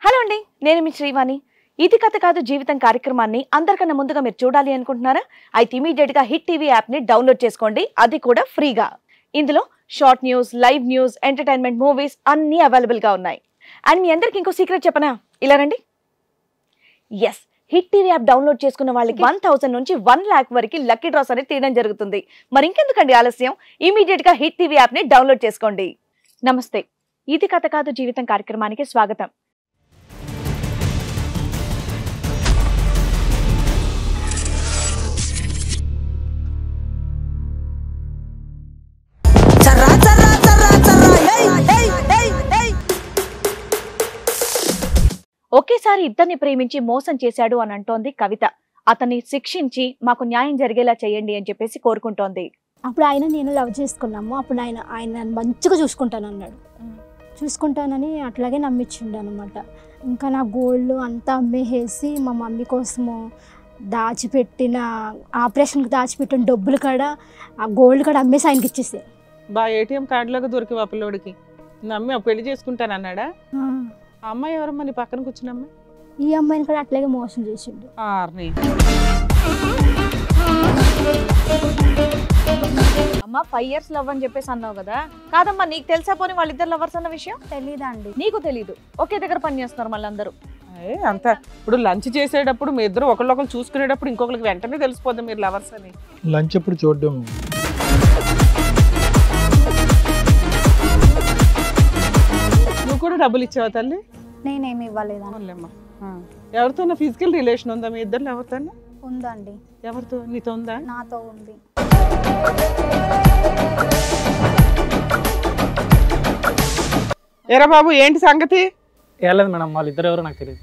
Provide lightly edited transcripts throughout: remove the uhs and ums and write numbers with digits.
Hello అండి, నేను మీ శ్రీవాణి. ఇది కథ కాదు జీవితం కార్యక్రమాన్ని అందరికన్నా ముందుగా మీరు చూడాలి అనుకుంటున్నారా? అయితే ఇమీడియట్ గా హిట్ టీవీ యాప్ ని డౌన్లోడ్ చేసుకోండి, అది కూడా ఫ్రీగా. ఇందులో short news, live news, entertainment, movies అన్ని అవైలబుల్ గా ఉన్నాయి. అండ్ మీ అందరికి ఇంకో సీక్రెట్ చెప్పనా? ఇలా రండి. Yes, Hit TV app download చేసుకున్న వాళ్ళకి 1000 నుంచి 1 lakh వరకు లక్కీ డ్రాస్ అనేది తీయడం జరుగుతుంది. మరి ఇంకెందుకండి ఆలస్యం, ఇమీడియట్ గా హిట్ టీవీ యాప్ ని డౌన్లోడ్ చేసుకోండి. నమస్తే, ఇది కథ కాదు జీవితం కార్యక్రమానికి స్వాగతం. ఒకేసారి ఇద్దరిని ప్రేమించి మోసం చేశాడు అని అంటోంది కవిత. అతన్ని శిక్షించి మాకు న్యాయం జరిగేలా చేయండి అని చెప్పేసి కోరుకుంటోంది. అప్పుడు ఆయన నేను లవ్ చేసుకున్నాము. అప్పుడు ఆయన మంచిగా చూసుకుంటాను అన్నాడు. చూసుకుంటానని అట్లాగే నమ్మించిండు అనమాట. ఇంకా నా గోల్డ్ అంతా అమ్మేసేసి మా మమ్మీ కోసము దాచిపెట్టిన ఆపరేషన్కి దాచిపెట్టిన డబ్బులు కాడ ఆ గోల్డ్ కాడ అమ్మేసి ఆయనకి ఇచ్చేసారు. బా ఏటీఎం కార్డులాగా దొరికి ఆ పిల్లోడికి నమ్మి పెళ్లి చేసుకుంటాను అన్నాడా? ఆ అమ్మాయి ఎవరమ్మా నీ పక్కన కూర్చున్నమ్మా? ఈ అమ్మాయిని కూడా అట్లాగే మోసం చేసిండు. అమ్మా 5 years లవ్ అని చెప్పేసి అన్నావు కదా. కాదమ్మా, నీకు తెలుసా పోనీ వాళ్ళిద్దరు లవర్స్ అన్న విషయం? తెలీదండి. నీకు తెలీదు? ఒకే దగ్గర పని చేస్తున్నారు మళ్ళీ అందరూ. అంత ఇప్పుడు లంచ్ చేసేటప్పుడు మీ ఇద్దరు ఒకళ్ళొకరు చూసుకునేటప్పుడు ఇంకొకరికి వెంటనే తెలిసిపోద్ది మీరు లవర్స్ అని. లంచ్ ఎప్పుడు చూడడం? నువ్వు కూడా డబ్బులు ఇచ్చావా తల్లి? నేనేమి ఇవ్వలేదా? ఎవరితో ఫిజికల్ రిలేషన్ ఉందా మీ ఇద్దరు? ఎవరితో ఉందండి. ఎవరితో? నీతో ఉందా? నాతో ఉంది. ఎరా బాబు, ఏంటి సంగతి? లేదు మేడం, వాళ్ళిద్దరు ఎవరో నాకు తెలియదు.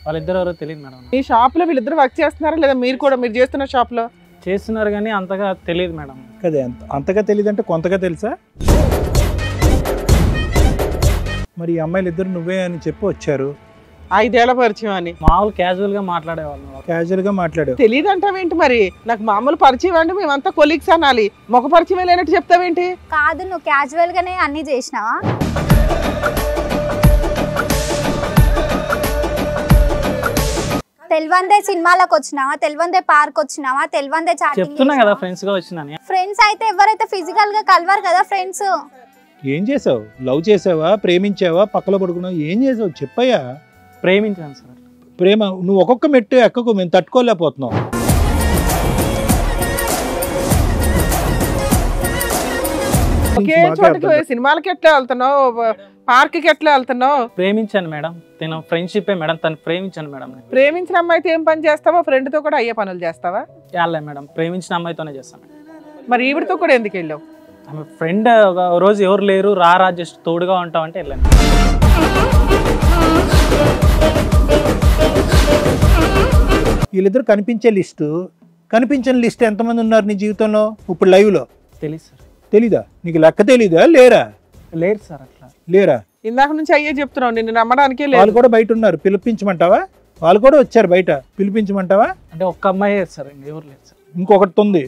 వాళ్ళిద్దరు ఎవరో తెలియదు మేడం. మీ షాప్ లో వీళ్ళిద్దరు వర్క్ చేస్తున్నారా లేదా మీరు చేస్తున్న షాప్ లో? చేస్తున్నారు కానీ అంతగా తెలియదు మేడం. కదే, అంతగా తెలియదు అంటే కొంతగా తెలుసా? మరి ఈ అమ్మాయిలు ఇద్దరు నువ్వే అని చెప్పి వచ్చారు. 5 ఏళ్ల పరిచయం అని మామూలు క్యాజువల్ గా మాట్లాడేవాళ్ళం. క్యాజువల్ గా మాట్లాడావు. తెలియదు అంటావేంటి? మరి నాకు మామూలు పరిచయం అండి, మేమంతా కొలీగ్స్ అనాలి. ముఖ పరిచయం లేనట్టు చెప్తావేంటి? కాదు, నువ్వు క్యాజువల్ గానే అన్ని చేసినావా? తెల్వందే సినిమాలకు వచ్చినావా? తెల్వందే పార్క్ వచ్చినావా? తెల్వందే చెప్తున్నా కదా ఫ్రెండ్స్ గా వచ్చిందని. ఫ్రెండ్స్ అయితే ఎవరైతే ఫిజికల్ గా కలవరు కదా ఫ్రెండ్స్. ఏం చేసావు? లవ్ చేసావా? ప్రేమించావా? పక్కలో పడుకున్నావు? ఏం చేసావు చెప్పయ్యా. ప్రేమించాను సార్. ప్రేమ నువ్వు ఒక్కొక్క మెట్టు ఎక్కకు, మేము తట్టుకోలేకపోతున్నాం. ఒకే చోటకి సినిమాలకి ఎట్లా వెళ్తున్నావు? పార్క్ కి ఎట్లా వెళ్తున్నావు? ప్రేమించాను మేడం, తన ఫ్రెండ్షిప్ మేడం, తను ప్రేమించాను మేడం. ప్రేమించిన అమ్మాయితో ఏం పని చేస్తావా? ఫ్రెండ్ తో కూడా అయ్యే పనులు చేస్తావా? యాలే మేడం, ప్రేమించిన అమ్మాయితోనే చేస్తాను. మరి ఈవిడతో కూడా ఎందుకు వెళ్ళావు? ఆమె ఫ్రెండ్ ఒక రోజు ఎవరు లేరు, రా జస్ట్ తోడుగా ఉంటామంటే వెళ్ళాను. వీళ్ళిద్దరు కనిపించే కనిపించని లిస్ట్ ఎంతమంది ఉన్నారు నీ జీవితంలో ఇప్పుడు లైవ్ లో? తెలీదు సార్. తెలీదా? నీకు లెక్క తెలీదా? లేరా? లేరు సార్. అట్లా లేరా? ఇందాక నుంచి అయ్యే చెప్తున్నావు, నిన్ను నమ్మడానికే లేదు. వాళ్ళు కూడా బయట ఉన్నారు, పిలిపించమంటావా? వాళ్ళు కూడా వచ్చారు బయట, పిలిపించమంటావా? అంటే ఒక్క అమ్మాయి సార్, ఎవరు లేదు సార్. ఇంకొకటి ఉంది.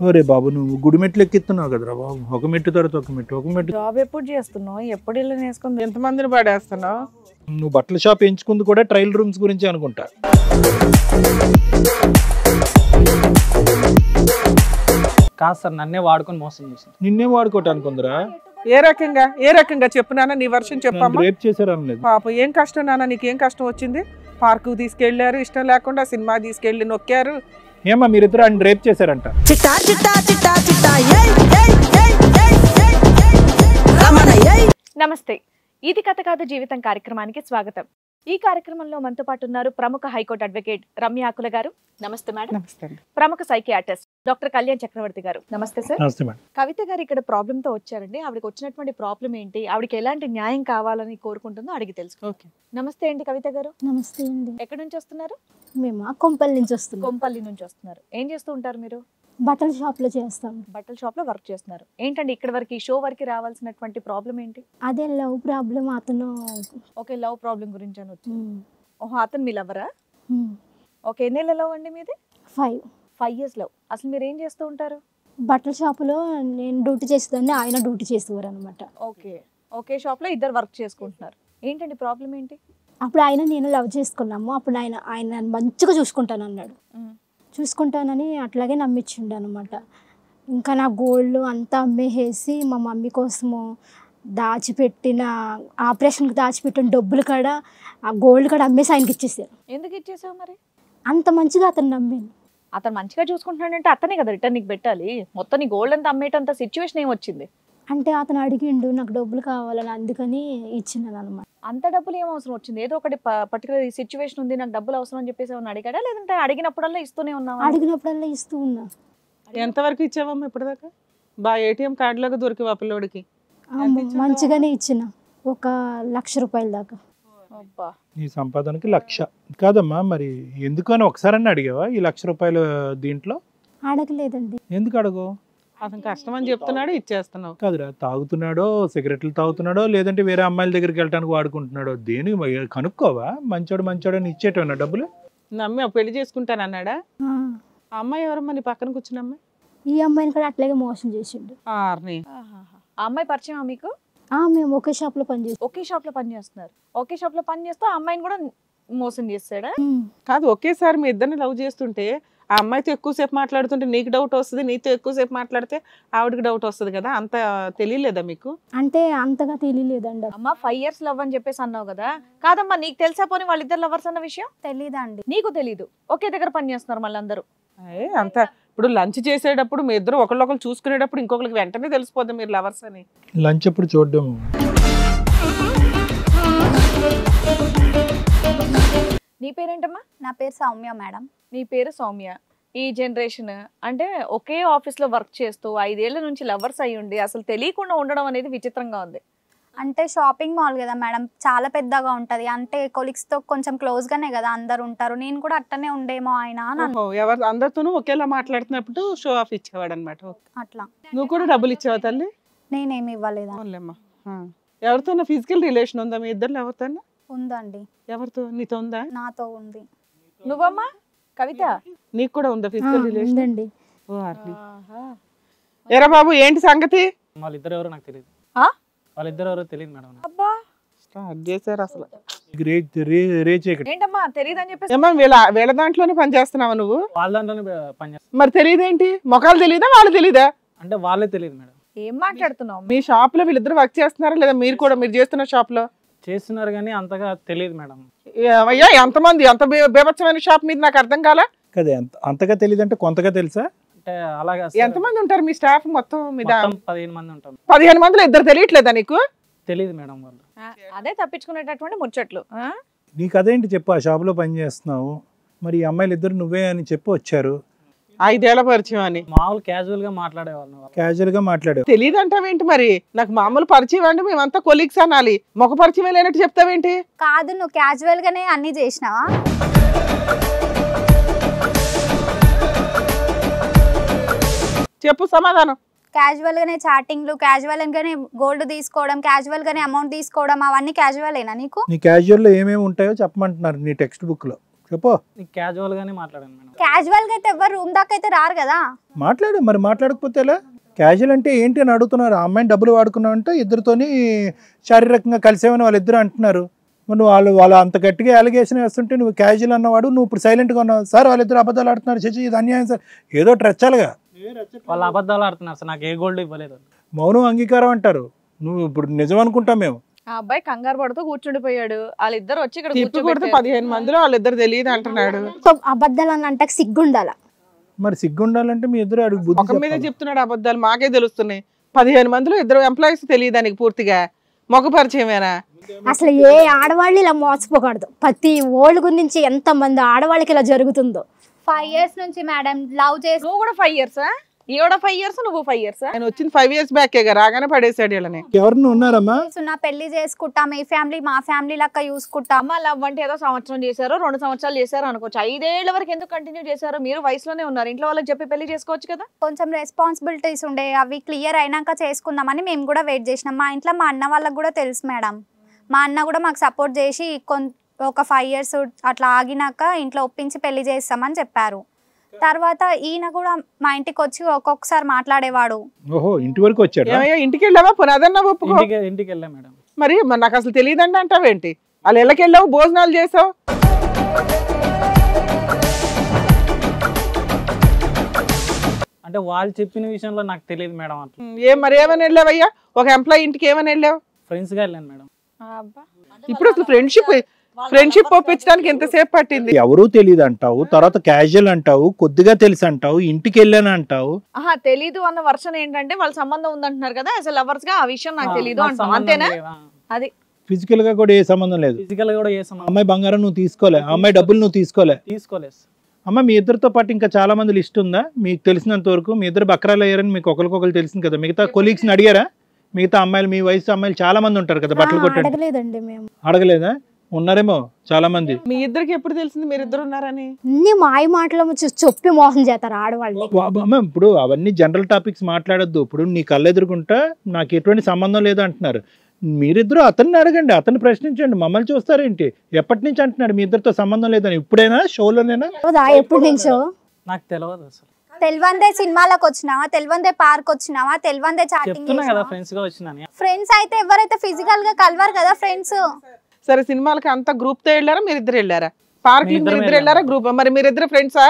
ఒరే బాబు, నువ్వు గుడి మెట్లు ఎక్కిస్తున్నావు కదరా బాబు. ఒక మెట్టు తర్వాత ఒక మెట్టు. జాబ్ ఎప్పుడు చేస్తున్నావు? ఎప్పుడు ఇల్లు వేసుకుంది? ఎంతమందిని పడేస్తున్నావు? నువ్వు బట్టల షాప్ ఎంచుకుంది కూడా ట్రయల్ రూమ్స్ గురించి అనుకుంటా. కాదు సార్, నన్నే వాడుకొని మోసం చేసింది. నిన్నే వాడుకోవటానికి ఉందిరా? ఏ రకంగా చెప్పు నాన్న, నీ వర్షం చెప్పమ్మా. రేప్ చేశారు అనలేదు పాప, ఏం కష్టం నాన్న, నీకేం కష్టం వచ్చింది? పార్కు తీసుకెళ్లారు, ఇష్టం లేకుండా సినిమా తీసుకెళ్లి నొక్కారు. ఏమా మీరిద్దరు ఆయన రేప్ చేశారంట? నమస్తే, ఇది కథ కాదు జీవితం కార్యక్రమానికి స్వాగతం. ఈ కార్యక్రమంలో మనతో పాటు ఉన్నారు ప్రముఖ హైకోర్టు అడ్వకేట్ రమ్య ఆకుల గారు. నమస్తే మేడం. నమస్తే. ప్రముఖ సైకియాట్రిస్ట్ డాక్టర్ కళ్యాణ్ చక్రవర్తి గారు. నమస్తే సార్. నమస్తే మేడం. కవిత గారు ఇక్కడ ప్రాబ్లమ్ తో వచ్చారండి. ఆవిడకి వచ్చినటువంటి ప్రాబ్లం ఏంటి, ఆవిడకి ఎలాంటి న్యాయం కావాలని కోరుకుంటుందో అడిగి తెలుసు. ఓకే. నమస్తే అండి కవిత గారు. నమస్తే అండి. ఎక్కడి నుంచి వస్తున్నారు? మేము కొంపల్లి నుంచి వస్తున్నాం. కొంపల్లి నుంచి వస్తున్నారు. ఏం చేస్తూ ఉంటారు మీరు? బట్టల షాప్ లో చేస్తాం. బట్టల షాప్ లో వర్క్ చేస్తున్నారు. ఏంటండి ఇక్కడ వరకు, ఈ షో వరకు రావాల్సినటువంటి ప్రాబ్లం ఏంటి? అదే లవ్ ప్రాబ్లం. అతను ఓకే, లవ్ ప్రాబ్లం గురించి అని వచ్చింది. ఓహో, అతను మీ లవరా? ఓకే, ఎన్ని నెలల లవ్ అండి మీది? 5 years లవ్. అసలు మీరు ఏం చేస్తూ ఉంటారు? బట్టల షాపులో నేను డ్యూటీ చేసేదాన్ని, ఆయన డ్యూటీ చేసేవారు అనమాట. ఓకే, ఒకే షాప్ లో ఇద్దరు వర్క్ చేసుకుంటున్నారు. ఏంటండి ప్రాబ్లం ఏంటి? అప్పుడు ఆయన నేను లవ్ చేసుకున్నాము. అప్పుడు ఆయన నన్ను మంచిగా చూసుకుంటాను అన్నాడు. చూసుకుంటానని అట్లాగే నమ్మించిండు అనమాట. ఇంకా నా గోల్డ్ అంతా అమ్మేసేసి మా మమ్మీ కోసము దాచిపెట్టిన ఆపరేషన్కి దాచిపెట్టిన డబ్బులు కాడ ఆ గోల్డ్ కాడ అమ్మేసి ఆయనకి ఇచ్చేసారు. ఎందుకు ఇచ్చేసావు మరి? అంత మంచిగా అతను నమ్మాను. అతను మంచిగా చూసుకుంటున్నాడంటే అతనే కదా రిటర్న్ నీకు పెట్టాలి. మొత్తం నీ గోల్డ్ అంతా అమ్మేటంత సిచ్యువేషన్ ఏం వచ్చింది? అంటే అతను అడిగిండు నాకు డబ్బులు కావాలని, అందుకని ఇచ్చినాను అనమాట. అంత డబ్బులు ఏం అవసరం వచ్చింది? ఏదో ఒకటి పర్టికులర్ సిచ్యువేషన్ ఉంది నాకు డబ్బులు అవసరం అని చెప్పేసి ఏమన్నా అడిగాడా, లేదంటే అడిగినప్పుడల్లా ఇస్తూనే ఉన్నావా? అడిగినప్పుడల్లా ఇస్తూ ఉన్నా. ఎంతవరకు ఇచ్చావమ్మా ఇప్పటిదాకా? ఏటీఎం కార్డులాగా దొరికివా పిల్లోడికి? మంచిగానే ఇచ్చిన, 1,00,000 రూపాయల దాకా. అబ్బా, నీ సంపాదనకి 1,00,000 కాదమ్మా. మరి ఎందుకని ఒకసారి అడిగావా ఈ 1,00,000 రూపాయలు దీంట్లో? అడగలేదండి. ఎందుకు అడగవు? అతను కష్టం అని చెప్తున్నాడు, ఇచ్చేస్తున్నావు. కాదురా, తాగుతున్నాడో సిగరెట్లు తాగుతున్నాడో లేదంటే వేరే అమ్మాయిల దగ్గరికి వెళ్ళడానికి వాడుకుంటున్నాడో దేని కనుక్కోవా? మంచోడు అని ఇచ్చేటన్నా డబ్బులు? నమ్మి పెళ్లి చేసుకుంటాను అన్నాడా? ఆ అమ్మాయి ఎవరమ్మా నీ పక్కన కూర్చున్న అమ్మాయి? ఈ అమ్మాయిని కూడా అట్లాగే మోసం చేసిండు. ఆ అమ్మాయి పరిచయమా మీకు? మేము ఒకే షాప్ లో పనిచేస్తాం. ఒకే షాప్ లో పనిచేస్తున్నారు. ఒకే షాప్ లో పనిచేస్తూ ఆ అమ్మాయిని కూడా మోసం చేస్తాడా? కాదు, ఒకేసారి మీ ఇద్దరిని లవ్ చేస్తుంటే ఆ అమ్మాయితో ఎక్కువసేపు మాట్లాడుతుంటే నీకు డౌట్ వస్తుంది, నీతో ఎక్కువసేపు మాట్లాడితే ఆవిడకి డౌట్ వస్తుంది కదా. అంత తెలియలేదా మీకు? అంటే అంతగా తెలియలేదండి. అమ్మా 5 years లవ్ అని చెప్పేసి అన్నావు కదా. కాదమ్మా, నీకు తెలిసా పోనీ వాళ్ళిద్దరు లవర్స్ అన్న విషయం? తెలీదండి. నీకు తెలీదు? ఒకే దగ్గర పని చేస్తున్నారు మళ్ళీ అందరూ. అంత ఇప్పుడు లంచ్ చేసేటప్పుడు మీ ఇద్దరు ఒకళ్ళొకరు చూసుకునేటప్పుడు ఇంకొకరికి వెంటనే తెలిసిపోద్ది మీరు లవర్స్ అని. లంచ్ ఎప్పుడు చూడడం? నీ పేరేంటమ్మా? నా పేరు సౌమ్య మేడం. నీ పేరు సౌమ్య. ఈ జనరేషన్ అంటే ఒకే ఆఫీస్ లో వర్క్ చేస్తూ 5 ఏళ్ల నుంచి లవర్స్ అయ్యి ఉండి అసలు తెలియకుండా ఉండడం అనేది విచిత్రంగా ఉంది. అంటే షాపింగ్ మాల్ కదా మేడం, చాలా పెద్దగా ఉంటది. అంటే కొలీగ్స్ తో కొంచెం క్లోజ్ గానే కదా అందరు ఉంటారు. నేను కూడా అట్టనే ఉండేమో ఆయన ఎవరు అందరితోనూ ఒకేలా మాట్లాడుతున్నప్పుడు షో ఆఫ్ ఇచ్చేవాడు అనమాట. అట్లా. నువ్వు కూడా డబ్బులు ఇచ్చావా తల్లి? నేనేమి ఇవ్వలేదా? ఎవరితోనా ఫిజికల్ రిలేషన్ ఉందా మీ ఇద్దరు? ఎవరితోనా ఉందండి. ఎవరితో? నీతో ఉందా? నాతో ఉంది. నువ్వమ్మా కవిత? నీకు కూడా ఉందా ఫిజికల్ రిలేషన్? ఉందండి. ఎరా బాబు ఏంటి సంగతి? వాళ్ళిద్దరు ఎవరో నాకు తెలియదు. వాళ్ళిద్దరు ఎవరో తెలియదు మేడం. అబ్బా, స్టార్ట్ చేశారు అసలు. ఏంటమ్మా తెలియదని చెప్పేసి? ఏమో వీళ్ళ దాంట్లోనే పని చేస్తున్నావా నువ్వు? వాళ్ళ దాంట్లోనే పనిచేస్తాను. మరి తెలియదేంటి? మొఖాలు తెలీదా వాళ్ళు తెలీదా? అంటే వాళ్ళే తెలియదు మేడం. ఏం మాట్లాడుతున్నావు? మీ షాప్ లో వీళ్ళిద్దరు వర్క్ చేస్తున్నారా లేదా మీరు కూడా మీరు చేస్తున్న షాప్ లో? చేస్తున్నారు కానీ అంతగా తెలియదు మేడం. అయ్యా ఎంతమంది ఎంత బీభత్సమైన షాప్ మీద నాకు అర్థం కాలా కదా. అంతగా తెలియదు అంటే కొంతగా తెలుసా? అంటే అలాగా ఎంతమంది ఉంటారు మీ స్టాఫ్ మొత్తం మీద? 15 మంది ఉంటాం. 15 మందిలో ఇద్దరు తెలియట్లేదా నీకు? తెలియదు మేడం వాళ్ళు. అదే తప్పించుకునేటటువంటి ముచ్చట్లు. నీకు అదేంటి చెప్పు, ఆ షాపులో పని చేస్తున్నావు, మరి ఈ అమ్మాయిలు ఇద్దరు నువ్వే అని చెప్పి వచ్చారు. 5 ఏళ్ల పరిచయం అని మామూలు క్యాజువల్ గా మాట్లాడేవాళ్ళు. క్యాజువల్ గా మాట్లాడావు. తెలియదు అంటావేంటి? మరి నాకు మామూలు పరిచయం అంటే మేమంతా కొలీగ్స్ అనాలి, ముఖ పరిచయం లేనట్టు చెప్తావేంటి? కాదు, నువ్వు క్యాజువల్ గానే అన్ని చేసినావా? చెప్పు సమాధానం. క్యాజువల్ గానే చాటింగ్లు, క్యాజువల్ గానే గోల్డ్ తీసుకోవడం, క్యాజువల్ గానే అమౌంట్ తీసుకోవడం, అవన్నీ క్యాజువలేనా నీకు? నీ క్యాజువల్ లో ఏమేమి ఉంటాయో చెప్పమంటున్నారు నీ టెక్స్ట్ బుక్ లో. చెప్పు. క్యాజువల్ గానే మాట్లాడాను మేడం. క్యాజువల్ గా అయితే ఎవరు రూమ్ దాకా అయితే రారు కదా. మాట్లాడు, మరి మాట్లాడకపోతే ఎలా? క్యాజువల్ అంటే ఏంటి అని అడుగుతున్నారు. ఆ అమ్మాయిని డబ్బులు వాడుకున్నావు అంటే ఇద్దరితోని శారీరకంగా కలిసేవని వాళ్ళిద్దరు అంటున్నారు. నువ్వు వాళ్ళు అంత గట్టిగా అలిగేషన్ వేస్తుంటే నువ్వు క్యాజువల్ అన్నవాడు, నువ్వు ఇప్పుడు సైలెంట్గా ఉన్నావు. సార్ వాళ్ళిద్దరు అబద్ధాలు ఆడుతున్నారు, చచ్చి ఇది అన్యాయం సార్, ఏదో రెచ్చాలుగా. వాళ్ళు అబద్ధాలు ఆడుతున్నారు సార్, నాకు ఏ గోల్డ్ ఇవ్వలేదు. మౌనం అంగీకారం అంటారు. నువ్వు ఇప్పుడు నిజం అనుకుంటాం మేము. ఆ అబ్బాయి కంగారు పడుతూ కూర్చుండిపోయాడు. వాళ్ళిద్దరు వచ్చి ఇక్కడ తిప్పి కొడితే 15 మందిలో వాళ్ళిద్దరు తెలియదు అంటున్నాడు. అబద్ధాలు అని అంటే సిగ్గుండాల. మరి సిగ్గుండాలంటే మీ ఇద్దరు అడుగు బుద్ధి ముఖం మీద చెప్తున్నాడు అబద్ధాలు, మాకే తెలుస్తున్నాయి. 15 మందిలో ఇద్దరు ఎంప్లాయీస్ తెలియదు దానికి పూర్తిగా ముఖ పరిచయమేనా? అసలు ఏ ఆడవాళ్ళు ఇలా మోసపోకూడదు. ప్రతి ఓళ్ళ గురించి ఎంత మంది ఆడవాళ్ళకి ఇలా జరుగుతుందో. 5 years నుంచి మేడం లవ్ చేసి. నువ్వు కూడా 5 years? ఈవిడ 5 years, నువ్వు 5 years? ఆయన వచ్చింది 5 years బ్యాక్ రాగానే పడేసాడు వీళ్ళని. ఎవరిని ఉన్నారమ్మా? నా పెళ్లి చేసుకుంటా, మీ ఫ్యామిలీ మా ఫ్యామిలీ లెక్క చూసుకుంటా. అమ్మ లవ్ అంటే ఏదో సంవత్సరం చేశారు, 2 సంవత్సరాలు చేశారు అనుకోవచ్చు. 5 ఏళ్ల వరకు ఎందుకు కంటిన్యూ చేశారు? మీరు వయసులోనే ఉన్నారు, ఇంట్లో వాళ్ళకి చెప్పి పెళ్లి చేసుకోవచ్చు కదా. కొంచెం రెస్పాన్సిబిలిటీస్ ఉండే, అవి క్లియర్ అయినాక చేసుకుందామని మేము కూడా వెయిట్ చేసినాం. మా ఇంట్లో మా అన్న వాళ్ళకి కూడా తెలుసు మేడం. మా అన్న కూడా మాకు సపోర్ట్ చేసి ఒక 5 years అట్లా ఆగినాక ఇంట్లో ఒప్పించి పెళ్లి చేస్తామని చెప్పారు. తర్వాత ఈయన కూడా మా ఇంటికి వచ్చి ఒక్కొక్కసారి మాట్లాడేవాడు. ఓహో, ఇంటి వరకు వచ్చాడు. ఇంటికి వెళ్ళావా? పునాదన్నా ఒప్పుకో. ఇంటికి వెళ్ళా మేడం. మరి నాకు అసలు తెలియదండి అంటావేంటి? వాళ్ళు ఇళ్ళకి వెళ్ళావు, భోజనాలు చేసావు. అంటే వాళ్ళు చెప్పిన విషయంలో నాకు తెలియదు మేడం. అట్లా మరి ఏమని వెళ్ళావయ్యా? ఒక ఎంప్లాయీ ఇంటికి ఏమని వెళ్ళావు? ఫ్రెండ్స్ గా వెళ్ళాను మేడం. ఇప్పుడు అసలు ఫ్రెండ్షిప్ ఒప్పించడానికి ఎంతసేపు పట్టింది? ఎవరూ తెలియదు అంటావు, తర్వాత క్యాజువల్ అంటావు, కొద్దిగా తెలుసు అంటావు, ఇంటికి వెళ్ళాను అంటావు. ఆహా, తెలీదు అన్న వర్షన్ ఏంటంటే వాళ్ళ సంబంధం ఉందంటున్నారు కదా, అసలు లవర్స్ గా ఆ విషయం నాకు తెలీదు నాకు అంటాం, సంబంధం అంతేనా? లేదా? అది ఫిజికల్ గా కూడా ఏ సంబంధం లేదు. ఫిజికల్ గా కూడా ఏ సంబంధం అమ్మాయి బంగారం నువ్వు తీసుకోలే, అమ్మాయి డబ్బులు నువ్వు తీసుకోలే. తీసుకోలేదు. అమ్మ మీ ఇద్దరితో పాటు ఇంకా చాలా మంది లిస్ట్ ఉందా మీకు తెలిసినంత వరకు? మీ ఇద్దరు బక్రాలు అయ్యారని మీకు ఒకరికొకరు తెలిసింది కదా, మిగతా కొలీగ్స్ ని అడిగారా? మిగతా అమ్మాయిలు, మీ వయసు అమ్మాయిలు చాలా మంది ఉంటారు కదా బట్టలు కొట్టండి. అడగలేదండి మేము. అడగలేదా? ఉన్నారేమో చాలా మంది. మీ ఇద్దరికి ఎప్పుడు తెలిసింది మీరిద్దరు ఉన్నారని? అన్ని మాయ మాటలు చెప్పి మోసం చేస్తారు ఆడవాళ్ళు. అమ్మ ఇప్పుడు అవన్నీ జనరల్ టాపిక్స్ మాట్లాడొద్దు. ఇప్పుడు నీ కళ్ళు ఎదురుకుంటా నాకు ఎటువంటి సంబంధం లేదు అంటున్నారు. మీరిద్దరు అతన్ని అడగండి, అతన్ని ప్రశ్నించండి, మమ్మల్ని చూస్తారేంటి? ఎప్పటి నుంచి అంటున్నాడు మీ ఇద్దరితో సంబంధం లేదని? ఇప్పుడైనా షోలోనేనా? ఎప్పటి నుంచో నాకు తెలియదు అసలు. తెలివందే సినిమాలకు వచ్చినావా, తెలివందే పార్క్ వచ్చినావా, తెలివందే చాటింగ్ చెప్తున్నా కదా ఫ్రెండ్స్ గా వచ్చినాను. ఫ్రెండ్స్ అయితే ఎవరైతే ఫిజికల్ గా కలవరు కదా ఫ్రెండ్స్. సరే, సినిమాలకి అంతా గ్రూప్ తో వెళ్ళారా? మీరిద్దరు వెళ్ళారా? పార్క్ మేమిద్దరం మీరిద్దరు వెళ్ళారా? గ్రూప్? మరి మీరిద్దరు ఫ్రెండ్సా?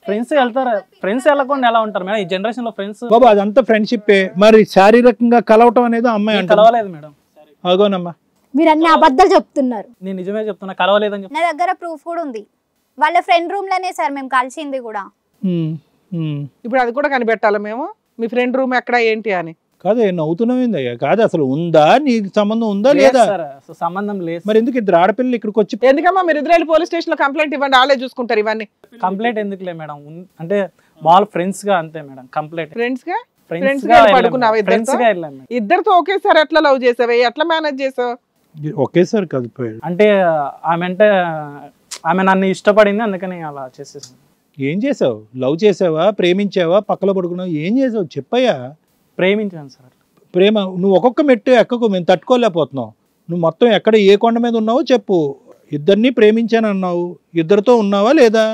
ఫ్రెండ్స్ వెళ్తారు. ఫ్రెండ్స్ వెళ్ళకుండా ఎలా ఉంటారు మేడం? ఈ జనరేషన్ లో ఫ్రెండ్స్ బాబు అదంతా ఫ్రెండ్షిప్పే. మరి శారీరకంగా కలవటం అనేది అమ్మాయి అంటే కలవలేదు మేడం. అగోనమ్మా, మీరు అన్ని అబద్ధాలు చెప్తున్నారు. నేను నిజమే చెప్తున్నా, కలవలేదని చెప్తున్నా. నా దగ్గర ప్రూఫ్ కూడా ఉంది. వాళ్ళ ఫ్రెండ్ రూమ్ లోనే సార్ మేము కలిసింది కూడా. ఇప్పుడు అది కూడా కనిపెట్టాలా మేము? మీ ఫ్రెండ్ రూమ్ ఎక్కడ ఏంటి అని? కాదు నవ్వుతున్నావేందయ్యా? కాదు అసలు ఉందా, నీకు సంబంధం ఉందా లేదా? సార్ అసలు సంబంధం లేదు. మరి ఎందుకు ఇద్దరు ఆడపిల్లలు ఇక్కడికి వచ్చి? ఎందుకమ్మా మీరిద్దరు వెళ్ళి పోలీస్ స్టేషన్ లో కంప్లైంట్ ఇవ్వండి, వాళ్ళే చూసుకుంటారు ఇవన్నీ. కంప్లైంట్ ఎందుకులే మేడం, అంటే మామూలు ఫ్రెండ్స్ గా అంతే మేడం. కంప్లైంట్ ఫ్రెండ్స్ గా ఫ్రెండ్స్ గా గా పడుకున్నావా? ఫ్రెండ్స్ ఇద్దరితో గా వెళ్ళాను. ఇద్దరితో ఒకేసారి ఎట్లా లవ్ చేసావే? ఎట్లా మేనేజ్ చేసావు? ఒకేసారి కలిపోయాడు. అంటే ఆమె నన్ను ఇష్టపడింది, అందుకని అలా చేసేసాను. ఏం చేసావు? లవ్ చేసావా, ప్రేమించావా, పక్కలో పడుకున్నావు, ఏం చేసావు చెప్పయ్యా? ప్రేమించాను సార్. ప్రేమ నువ్వు ఒక్కొక్క మెట్టు ఎక్కకు, మేము తట్టుకోలేకపోతున్నావు. నువ్వు మొత్తం ఎక్కడ ఏ కొండ మీద ఉన్నావో చెప్పు. ఇద్దరిని ప్రేమించాను అన్నావు, ఇద్దరితో ఉన్నావా లేదా?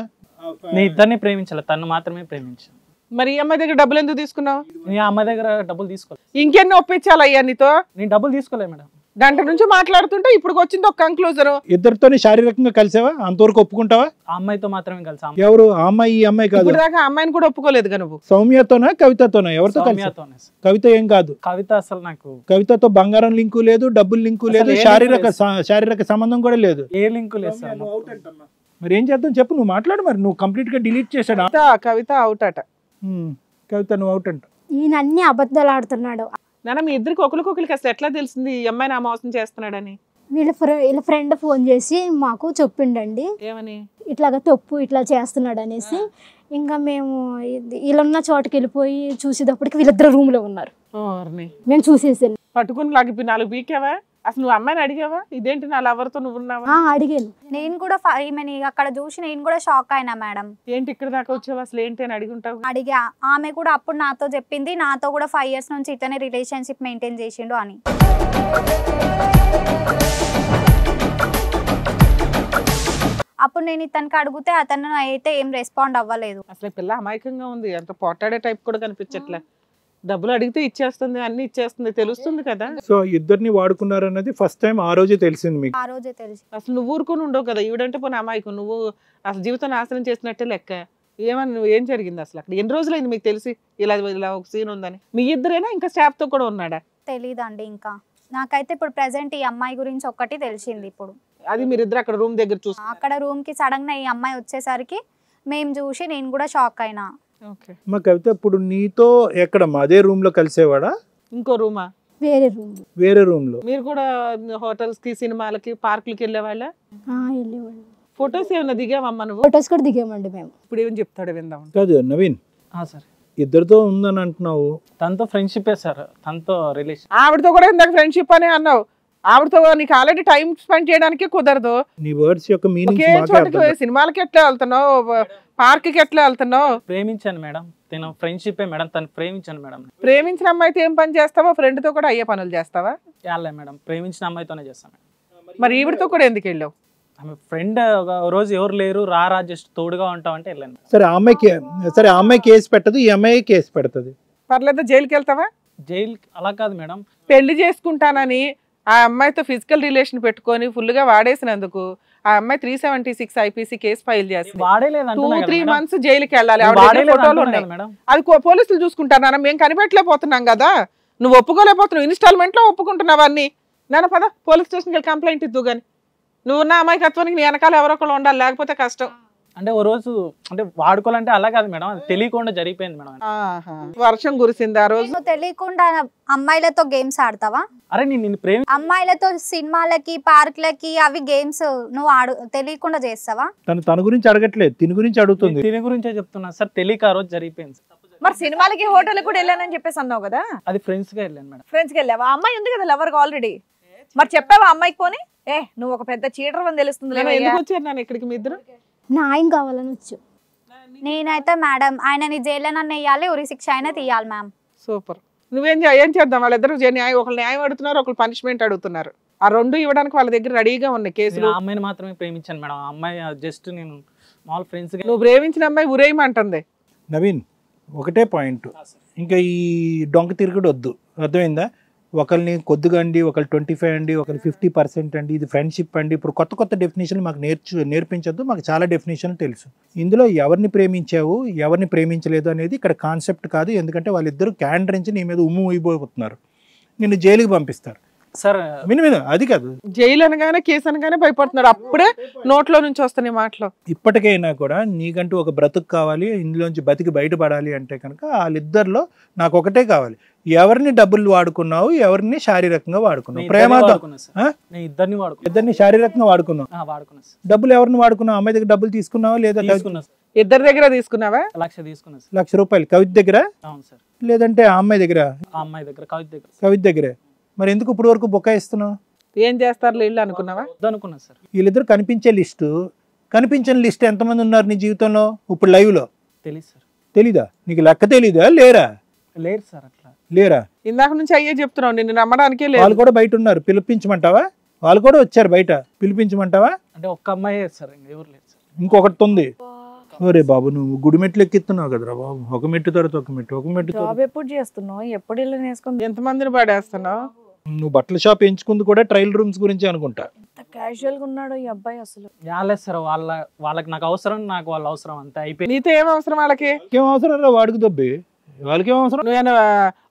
నేను ఇద్దరిని ప్రేమించాలి, తను మాత్రమే ప్రేమించాను. మరి ఈ అమ్మాయి దగ్గర డబ్బులు ఎందుకు తీసుకున్నావు? నేను ఆ అమ్మాయి దగ్గర డబ్బులు తీసుకోలేదు. ఇంకెన్ని ఒప్పించాలయ్యా నీతో? నేను డబ్బులు తీసుకోలేదు మేడం. గంట నుంచి మాట్లాడుతుంటే ఇప్పుడు వచ్చింది ఒక కంక్లూజన్. ఇద్దరితోని శారీరకంగా కలిసావా? అంతవరకు ఒప్పుకుంటావా? ఆ అమ్మాయితో మాత్రమే కలిసి. ఎవరు ఆ అమ్మాయి? ఈ అమ్మాయి కాదు. ఇప్పుడు దాకా అమ్మాయిని కూడా ఒప్పుకోలేదు నువ్వు. సౌమ్యతోనా కవితతోనా? ఎవరితో కలిసి? సౌమ్యతోనే సార్. కవిత ఏం కాదు. కవిత అసలు నాకు కవితతో బంగారం లింకు లేదు, డబ్బులు లింకు లేదు, అసలు ఏ శారీరక సంబంధం కూడా లేదు. ఏ లింకు లేదు సార్. మరి ఏం చేద్దాం చెప్పు, నువ్వు మాట్లాడు. మరి నువ్వు కంప్లీట్ గా డిలీట్ చేశాడు. కవిత అవుట్ అట. కవిత నువ్వు అవుట్ అంట. ఈయన అన్ని అబద్ధాలు ఆడుతున్నాడు. నాన్న మీ ఇద్దరికి ఒకరికొకరికి అసలు ఎట్లా తెలిసింది ఈ అమ్మాయి నా మోసం చేస్తున్నాడని? వీళ్ళ ఫ్రెండ్ ఫోన్ చేసి మాకు చెప్పిండండి, ఏమని? ఇట్లాగా తప్పు ఇట్లా చేస్తున్నాడు అనేసి. ఇంకా మేము వీళ్ళున్న చోటుకి వెళ్ళిపోయి చూసేటప్పటికి వీళ్ళిద్దరు రూమ్ లో ఉన్నారు. మేము చూసేసాను. పట్టుకుని లాగి 4 పీకావా? అసలు నువ్వు అమ్మాయిని అడిగావా? ఇదేంటి నా లవర్తో నువ్వు ఉన్నావా? అడిగాను. నేను కూడా ఈమెని అక్కడ చూసి నేను కూడా షాక్ అయినా మేడం. ఏంటి ఇక్కడ దాకా వచ్చావు, అసలు ఏంటి అని అడిగుంటావు? అడిగా. ఆమె కూడా అప్పుడు నాతో చెప్పింది, నాతో కూడా 5 years నుంచి ఇతనే రిలేషన్షిప్ మెయింటైన్ చేసిండు అని. అప్పుడు నేను ఇతనికి అడిగితే అతను అయితే ఏం రెస్పాండ్ అవ్వలేదు. అసలు పిల్ల అమాయకంగా ఉంది, అంత పోటాడే టైప్ కూడా కనిపించట్లే. డబ్బులు అడిగితే ఇచ్చేస్తుంది, అన్ని ఇచ్చేస్తుంది, తెలుస్తుంది కదా. సో ఇద్దరిని వాడుకున్నారు అన్నది ఫస్ట్ టైం ఆ రోజే తెలిసింది మీకు? ఆ రోజే తెలిసి. అసలు నువ్వు ఊరుకొని ఉండవు కదా, ఈవిడంటే పోనీ అమాయకం, నువ్వు అసలు జీవితం నాశనం చేసినట్టే లెక్క. నువ్వు ఏం జరిగింది అసలు అక్కడ? ఎన్ని రోజులైంది మీకు తెలిసి ఇలా ఒక సీన్ ఉందని? మీ ఇద్దరేనా ఇంకా స్టాఫ్ తో కూడా ఉన్నాడా? తెలీదండి. ఇంకా నాకైతే ఇప్పుడు ప్రెసెంట్ ఈ అమ్మాయి గురించి ఒక్కటి తెలిసింది. ఇప్పుడు అది మీరిద్దరు అక్కడ రూమ్ దగ్గర చూసి, అక్కడ రూమ్ కి సడన్ గా ఈ అమ్మాయి వచ్చేసరికి మేము చూసి నేను కూడా షాక్ అయినా. మా కవిత ఇప్పుడు నీతో ఎక్కడ అదే రూమ్ లో కలిసేవాడా? ఇంకో రూమా? వేరే రూమ్ లో. మీరు కూడా హోటల్స్ కి, సినిమాలకి, పార్కులకి వెళ్ళేవాళ్ళ? వెళ్ళేవాళ్ళు. ఫొటోస్ ఏమన్నా దిగావమ్మా నువ్వు? ఫొటోస్ కూడా దిగామండి మేము. ఇప్పుడు ఏమని చెప్తాడు విందాం. కాదు నవీన్, సార్ ఇద్దరితో ఉందని అంటున్నావు. తనతో ఫ్రెండ్షిప్ సార్, తనతో రిలేషన్. ఆవిడతో కూడా ఇందాక ఫ్రెండ్షిప్ అనే అన్నావు. ఆవిడతో నీకు ఆల్రెడీ టైం స్పెండ్ చేయడానికి కుదరదు. నీ వర్డ్స్ యొక్క మీనింగ్ సినిమాలకి ఎట్లా వెళ్తున్నావు, పార్క్ కి ఎట్లా వెళ్తున్నావు? ప్రేమించాను మేడం, తను ఫ్రెండ్షిప్ మేడం, తను ప్రేమించాను మేడం. ప్రేమించిన అమ్మాయితో ఏం పని చేస్తావా? ఫ్రెండ్ తో కూడా అయ్యే పనులు చేస్తావా? మేడం, ప్రేమించిన అమ్మాయితోనే చేస్తాను. మరి ఈవిడతో కూడా ఎందుకు వెళ్ళావు? ఆమె ఫ్రెండ్ ఒక రోజు ఎవరు లేరు, రా జస్ట్ తోడుగా ఉంటావు అంటే వెళ్ళాను. సరే ఆ అమ్మాయి కేసు పెట్టదు, ఈ అమ్మాయి కేసు పెడుతుంది. పర్లేదు, జైలుకి వెళ్తావా? జైలు అలా కాదు మేడం. పెళ్లి చేసుకుంటానని ఆ అమ్మాయితో ఫిజికల్ రిలేషన్ పెట్టుకొని ఫుల్గా వాడేసినందుకు ఆ అమ్మాయి 376 ఐపీసీ కేసు ఫైల్ చేస్తుంది. వాడేలేదు 2-3 months జైలుకి వెళ్ళాలి. ఆవిడ దగ్గర ఫోటోలు ఉన్నాయి. మేడం అది పోలీసులు చూసుకుంటారా? మేము కనిపెట్టలేకపోతున్నాం కదా, నువ్వు ఒప్పుకోలేకపోతున్నావు. ఇన్స్టాల్మెంట్ లో ఒప్పుకుంటున్నావు అన్ని. నాన్న పద పోలీస్ స్టేషన్కి వెళ్ళి కంప్లైంట్ ఇద్దు గాని. నువ్వు నా అమాయకత్వానికి నీ వెనకాల ఎవరో ఒకళ్ళు ఉండాలి, లేకపోతే కష్టం. అంటే ఓ రోజు అంటే వాడుకోవాలంటే అలా కాదు మేడం, అది తెలియకుండా జరిగిపోయింది మేడం. వర్షం కురిసింది ఆ రోజు. నువ్వు తెలియకుండా అమ్మాయిలతో గేమ్స్ ఆడతావా? అరే నేను ప్రేమ అమ్మాయిలతో సినిమాలకి పార్క్లకి అవి గేమ్స్ నువ్వు తెలియకుండా చేస్తావా? తన గురించి అడగట్లేదు, తిని గురించి అడుగుతుంది. తిని గురించే చెప్తున్నా సార్, తెలియక ఆ రోజు జరిగిపోయింది. మరి సినిమాలకి హోటల్ కూడా వెళ్ళానని చెప్పేసి అన్నావు కదా. అది ఫ్రెండ్స్ గా వెళ్ళాను మేడం. ఫ్రెండ్స్కి వెళ్ళావా? అమ్మాయి ఉంది కదా లవర్గా ఆల్రెడీ. మరి చెప్పావా అమ్మాయికి? పోనీ నువ్వు ఒక పెద్ద చీటర్ అని తెలుస్తుంది. ఎందుకు వచ్చారు నాన్న ఇక్కడికి మీ ఇద్దరు? నా ఆయన కావాలని వచ్చు. నేనైతే మేడం ఆయనని జైల్లో నన్ను వేయాలి, ఉరి శిక్ష అయినా తీయాలి మ్యామ్. సూపర్. నువ్వేం ఏం చేద్దాం? వాళ్ళిద్దరు ఒకళ్ళు న్యాయం అడుగుతున్నారు, ఒకళ్ళు పనిష్మెంట్ అడుగుతున్నారు. ఆ రెండు ఇవ్వడానికి వాళ్ళ దగ్గర రెడీగా ఉన్నాయి కేసులు. ఆ అమ్మాయిని మాత్రమే ప్రేమించాను మేడం. ఆ అమ్మాయి జస్ట్ నేను మామూలు ఫ్రెండ్స్. నువ్వు ప్రేమించిన అమ్మాయి ఉరేయమంటుంది. నవీన్ ఒకటే పాయింట్, ఇంకా ఈ డొంక తిరుగుడు వద్దు, అర్థమైందా? ఒకరిని కొద్దిగా అండి, ఒకరు 25 అండి, ఒకరు 50% అండి, ఇది ఫ్రెండ్షిప్ అండి. ఇప్పుడు కొత్త కొత్త డెఫినేషన్లు మాకు నేర్పించద్దు, మాకు చాలా డెఫినేషన్లు తెలుసు. ఇందులో ఎవరిని ప్రేమించావు ఎవరిని ప్రేమించలేదు అనేది ఇక్కడ కాన్సెప్ట్ కాదు. ఎందుకంటే వాళ్ళిద్దరూ క్యాండరించి నీ మీద ఉమ్ము అయిపోతున్నారు, నిన్ను జైలుకి పంపిస్తారు సార్. విను అది కాదు, జైలు అనగానే కేసు అనగానే భయపడుతున్నాడు. అప్పుడే నోట్లో నుంచి వస్తున్నాయి మాటలు. ఇప్పటికైనా కూడా నీకంటూ ఒక బ్రతుకు కావాలి, ఇందులోంచి బతికి బయటపడాలి అంటే కనుక వాళ్ళిద్దరిలో నాకు ఒకటే కావాలి, ఎవరిని డబ్బులు వాడుకున్నావు, ఎవరిని శారీరకంగా వాడుకున్నావు, ప్రేమతో ఇద్దరిని శారీరకంగా వాడుకున్నావు. డబ్బులు ఎవరిని వాడుకున్నావు? అమ్మాయి దగ్గర డబ్బులు తీసుకున్నావా లేదా? ఇద్దరి దగ్గర తీసుకున్నావా? 1,00,000 తీసుకున్నా. 1,00,000 రూపాయలు కవిత దగ్గర? అవును సార్. లేదంటే ఆ అమ్మాయి దగ్గర? ఆ అమ్మాయి దగ్గర, కవిత దగ్గరే. మరి ఎందుకు ఇప్పుడు వరకు బొక్కాయిస్తున్నావు? ఏం చేస్తారు ఇల్లు అనుకున్నావా? అనుకున్నా సార్. వీళ్ళిద్దరు కనిపించే లిస్టు, కనిపించిన లిస్ట్ ఎంతమంది ఉన్నారు నీ జీవితంలో ఇప్పుడు లైవ్ లో? తెలీదు సార్. తెలీదా? నీకు లెక్క తెలీదా? లేరా? లేరు సార్. అట్లా లేరా? ఇందాక నుంచి అయ్యే చెప్తున్నావు, నిన్ను నమ్మడానికే లేదు. వాళ్ళు కూడా బయట ఉన్నారు, పిలిపించమంటావా? వాళ్ళు కూడా వచ్చారు బయట, పిలిపించమంటావా? అంటే ఒక్క అమ్మాయి సార్, ఎవరు లేదు సార్. ఇంకొకటి ఉంది. ఒరే బాబు నువ్వు గుడి మెట్లు ఎక్కిస్తున్నావు కదరా బాబు, ఒక మెట్టు తర్వాత ఒక మెట్టు, ఒక మెట్టు. జాబ్ ఎప్పుడు చేస్తున్నావు? ఎప్పుడు ఇల్లు వేసుకుంది? ఎంతమందిని పడేస్తున్నావు? నువ్వు బట్టల షాప్ ఎంచుకుంది కూడా ట్రయల్ రూమ్స్ గురించి అనుకుంటా. క్యాజువల్ గా ఉన్నాడు ఈ అబ్బాయి అసలు. యాలేదు సార్, వాళ్ళకి నాకు అవసరం, నాకు వాళ్ళ అవసరం, అంతే అయిపోయింది. నీతో ఏం అవసరం వాళ్ళకి? ఏం అవసరం రా వాడికి దొబ్బి, వాళ్ళకి ఏం అవసరం? నువ్వేమైనా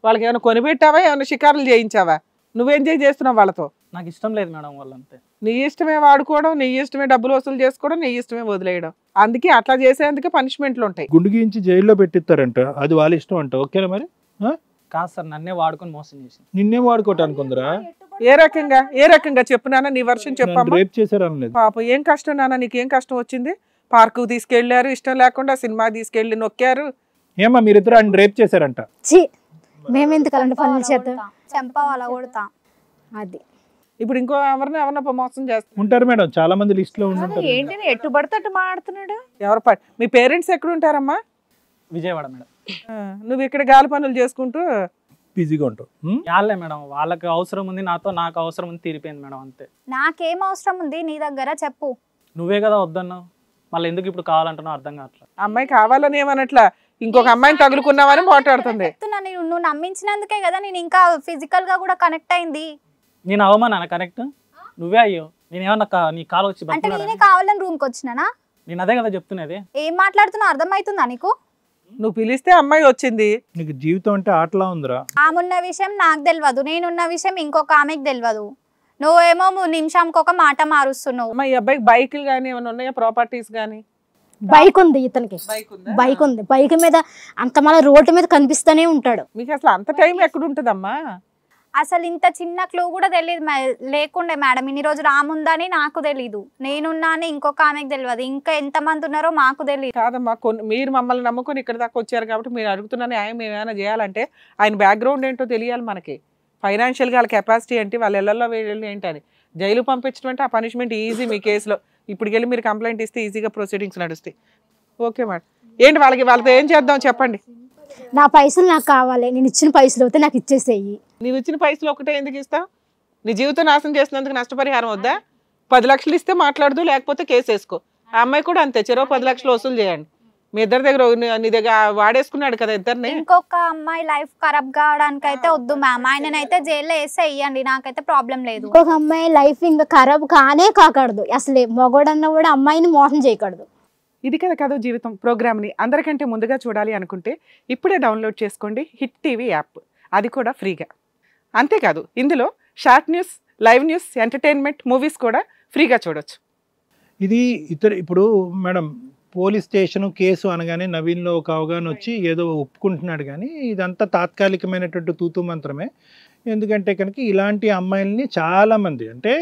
వాళ్ళకి ఏమైనా కొనిపెట్టావా, ఏమైనా షికారులు చేయించావా? నువ్వేం చేస్తున్నావు వాళ్ళతో? నాకు ఇష్టం లేదు మేడం వాళ్ళంతే. నీ ఇష్టమే వాడుకోవడం, నీ ఇష్టమే డబ్బులు వసూలు చేసుకోవడం, నీ ఇష్టమే వదిలేయడం. అందుకే అట్లా చేసేందుకే పనిష్మెంట్లు ఉంటాయి. గుండు గీయించి జైల్లో పెట్టిస్తారంట, అది వాళ్ళ ఇష్టం అంట. ఓకేనా మరి? కాదు సార్, నన్నే వాడుకొని మోసం చేసి. నిన్నే వాడుకోవటానికి ఉందరా? ఏ రకంగా చెప్పు నాన్న, నీ వర్షం చెప్పమ్మా. రేప్ చేశారు అనలేదు పాప. ఏం కష్టం నాన్న, నీకేం కష్టం వచ్చింది? పార్కు తీసుకెళ్లారు, ఇష్టం లేకుండా సినిమా తీసుకెళ్లి నొక్కారు. ఏమా మీరిద్దరు ఆయన రేప్ చేశారంట? మేము ఎందుకు అలాంటి పనులు చేద్దాం? చెంప అలా కొడతా. అది ఇప్పుడు ఇంకో ఎవరినో మోసం చేస్తారు ఉంటారు మేడం, చాలా మంది లిస్ట్ లో ఉంటారు. ఏంటి ఎట్టు పడితే అట్టు మాట్లాడుతున్నాడు? మీ పేరెంట్స్ ఎక్కడ ఉంటారమ్మా? విజయవాడ మేడం. నువ్వు ఇక్కడ గాలి పనులు చేసుకుంటూ బిజీగా ఉంటావు. యాలే మేడం, వాళ్ళకి అవసరం ఉంది నాతో, నాకు అవసరం ఉంది, తీరిపోయింది మేడం అంతే. నాకేం అవసరం ఉంది నీ దగ్గర చెప్పు. నువ్వే కదా వద్దన్నావు, మళ్ళీ ఎందుకు ఇప్పుడు కావాలంటున్నావు అర్థం కావట్లేదు. అమ్మాయి కావాలని ఏమనట్లా, ఇంకొక అమ్మాయిని తగులుకున్నావని మాట్లాడుతుంది. నువ్వు నమ్మించినందుకే కదా నేను ఇంకా ఫిజికల్ గా కూడా కనెక్ట్ అయింది. నేను అవమానా కనెక్ట్? నువ్వే అయ్యో. నేను ఏమన్నా నీ కాల్ వచ్చి అంటే నేనే కావాలని రూమ్ కి వచ్చినానా? నేను అదే కదా చెప్తున్నది. ఏం మాట్లాడుతున్నావు అర్థమవుతుందా నీకు? నువ్వు పిలిస్తే అమ్మాయి వచ్చింది. నీకు జీవితం అంటే ఆటలా ఉందిరా. ఆమెన్న విషయం నాకు తెలియదు, నేనున్న విషయం ఇంకొక ఆమెకు తెలియదు. నువ్వేమో నిమిషంకి ఒక మాట మారుస్తున్నావు. అమ్మాయి ఈ అబ్బాయికి బైకులు కానీ ఏమైనా ఉన్నాయా, ప్రాపర్టీస్ కానీ? బైక్ ఉంది ఇతనికి, బైక్ ఉంది. బైక్ మీద అంత మళ్ళీ రోడ్డు మీద కనిపిస్తూనే ఉంటాడు. మీకు అసలు అంత టైం ఎక్కడ ఉంటుందమ్మా? అసలు ఇంత చిన్న క్లూ కూడా తెలియదు లేకుండే మేడం. ఇన్ని రోజులు ఆముందని నాకు తెలీదు, నేనున్నా అని ఇంకొక ఆమెకు తెలియదు, ఇంకా ఎంతమంది ఉన్నారో మాకు తెలియదు. కాదమ్మా, మీరు మమ్మల్ని నమ్ముకొని ఇక్కడ దాకా వచ్చారు కాబట్టి మీరు అడుగుతున్న న్యాయం ఏమైనా చేయాలంటే ఆయన బ్యాక్గ్రౌండ్ ఏంటో తెలియాలి మనకి. ఫైనాన్షియల్గా వాళ్ళ కెపాసిటీ ఏంటి, వాళ్ళ ఇళ్లలో వెళ్ళి ఏంటి అని. జైలు పంపించడం అంటే ఆ పనిష్మెంట్ ఈజీ మీ కేసులో. ఇప్పటికి వెళ్ళి మీరు కంప్లైంట్ ఇస్తే ఈజీగా ప్రొసీడింగ్స్ నడుస్తాయి. Okay madam. ఏంటి వాళ్ళతో ఏం చేద్దాం చెప్పండి. నా పైసలు నాకు కావాలి, నేను ఇచ్చిన పైసలు అయితే నాకు ఇచ్చేసేయి. నీవు ఇచ్చిన పైసలు ఒకటే ఎందుకు ఇస్తావు? నీ జీవితం నాశనం చేసినందుకు నష్టపరిహారం వద్దా? 10 లక్షలు ఇస్తే మాట్లాడదు, లేకపోతే కేసు వేసుకో. ఆ అమ్మాయి కూడా అంతే, చెరో 10 లక్షలు వసూలు చేయండి. మీ ఇద్దరి దగ్గర నీ దగ్గర వాడేసుకున్నాడు కదా ఇద్దరిని. ఇంకొక అమ్మాయి లైఫ్ ఖరాబ్ కావడానికి అయితే వద్దు మ్యామ్, ఆయననైతే జైల్లో వేస్తే ఇయ్యండి, నాకైతే ప్రాబ్లం లేదు. ఇంకొక అమ్మాయి లైఫ్ ఇంకా ఖరాబ్ కాకూడదు, అసలు మగోడన్న కూడా అమ్మాయిని మోసం చేయకూడదు. ఇది కదా జీవితం ప్రోగ్రామ్ని అందరికంటే ముందుగా చూడాలి అనుకుంటే ఇప్పుడే డౌన్లోడ్ చేసుకోండి హిట్ టీవీ యాప్, అది కూడా ఫ్రీగా. అంతేకాదు ఇందులో short news, live news, entertainment, movies కూడా ఫ్రీగా చూడొచ్చు. ఇది ఇప్పుడు మేడం పోలీస్ స్టేషన్ కేసు అనగానే నవీన్లో ఒక అవగాహన వచ్చి ఏదో ఒప్పుకుంటున్నాడు, కానీ ఇదంతా తాత్కాలికమైనటువంటి తూతూ మంత్రమే. ఎందుకంటే కనుక ఇలాంటి అమ్మాయిల్ని చాలామంది, అంటే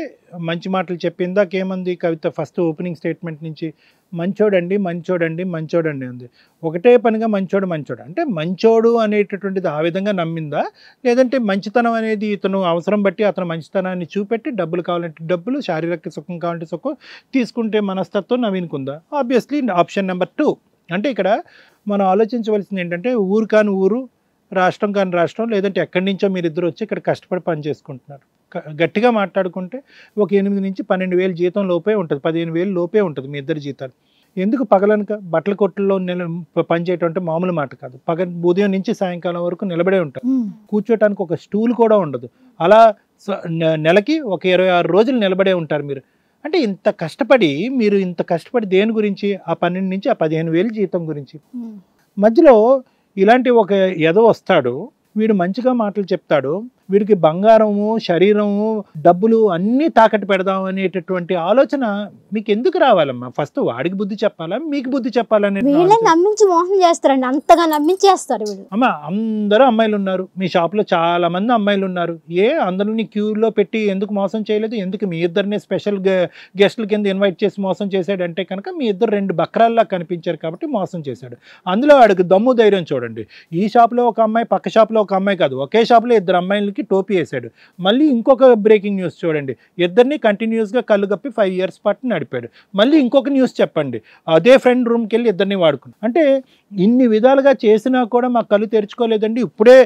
మంచి మాటలు చెప్పిందాకేమంది కవిత ఫస్ట్ ఓపెనింగ్ స్టేట్మెంట్ నుంచి మంచోడండి మంచోడండి మంచోడండి అంది. ఒకటే పనిగా మంచోడు మంచోడు అంటే మంచోడు అనేటటువంటిది ఆ విధంగా నమ్మిందా, లేదంటే మంచితనం అనేది ఇతను అవసరం బట్టి అతను మంచితనాన్ని చూపెట్టి డబ్బులు కావాలంటే డబ్బులు, శారీరక సుఖం కావాలంటే సుఖం తీసుకుంటే మనస్తత్వం నవీనుకుందా? Obviously option number 2. అంటే ఇక్కడ మనం ఆలోచించవలసింది ఏంటంటే ఊరు కాని ఊరు, రాష్ట్రం కాని రాష్ట్రం, లేదంటే ఎక్కడి నుంచో మీరిద్దరు వచ్చి ఇక్కడ కష్టపడి పని చేసుకుంటున్నారు. గట్టిగా మాట్లాడుకుంటే ఒక 8 నుంచి 12,000 జీతం లోపే ఉంటుంది, 15,000 లోపే ఉంటుంది మీ ఇద్దరు జీతాలు. ఎందుకు పగలనక బట్టల కొట్టుల్లో పని చేయటం అంటే మామూలు మాట కాదు. ఉదయం నుంచి సాయంకాలం వరకు నిలబడే ఉంటారు, కూర్చోటానికి ఒక స్టూల్ కూడా ఉండదు. అలా నెలకి ఒక 26 రోజులు నిలబడే ఉంటారు మీరు. అంటే ఇంత కష్టపడి దేని గురించి? ఆ 12 నుంచి ఆ 15,000 జీతం గురించి. మధ్యలో ఇలాంటి ఒక ఎదో వస్తాడు, వీడు మంచిగా మాటలు చెప్తాడు, వీడికి బంగారము, శరీరము, డబ్బులు అన్నీ తాకట్టు పెడదాం అనేటటువంటి ఆలోచన మీకు ఎందుకు రావాలమ్మా? ఫస్ట్ వాడికి బుద్ధి చెప్పాలా, మీకు బుద్ధి చెప్పాలని? నమ్మించి మోసం చేస్తారండి, అంతగా నమ్మించేస్తారు వీళ్ళు. అమ్మా అందరూ అమ్మాయిలు ఉన్నారు, మీ షాప్లో చాలా మంది అమ్మాయిలు ఉన్నారు, అందరినీ క్యూలో పెట్టి ఎందుకు మోసం చేయలేదు? ఎందుకు మీ ఇద్దరిని స్పెషల్ గెస్టుల కింద ఇన్వైట్ చేసి మోసం చేశాడంటే కనుక మీ ఇద్దరు 2 బక్రాల్లా కనిపించారు కాబట్టి మోసం చేశాడు. అందులో వాడికి దమ్ము ధైర్యం చూడండి. ఈ షాప్లో ఒక అమ్మాయి, పక్క షాప్లో ఒక అమ్మాయి కాదు, ఒకే షాప్లో 2 అమ్మాయిలకి టోపీ వేశాడు. మళ్ళీ ఇంకొక బ్రేకింగ్ న్యూస్ చూడండి, ఇద్దరిని కంటిన్యూస్గా కళ్ళు కప్పి 5 years పాటు నడిపాడు. మళ్ళీ ఇంకొక న్యూస్ చెప్పండి, అదే ఫ్రెండ్ రూమ్కి వెళ్ళి ఇద్దరిని వాడుకుని. అంటే ఇన్ని విధాలుగా చేసినా కూడా మాకు కళ్ళు తెరుచుకోలేదండి. ఇప్పుడే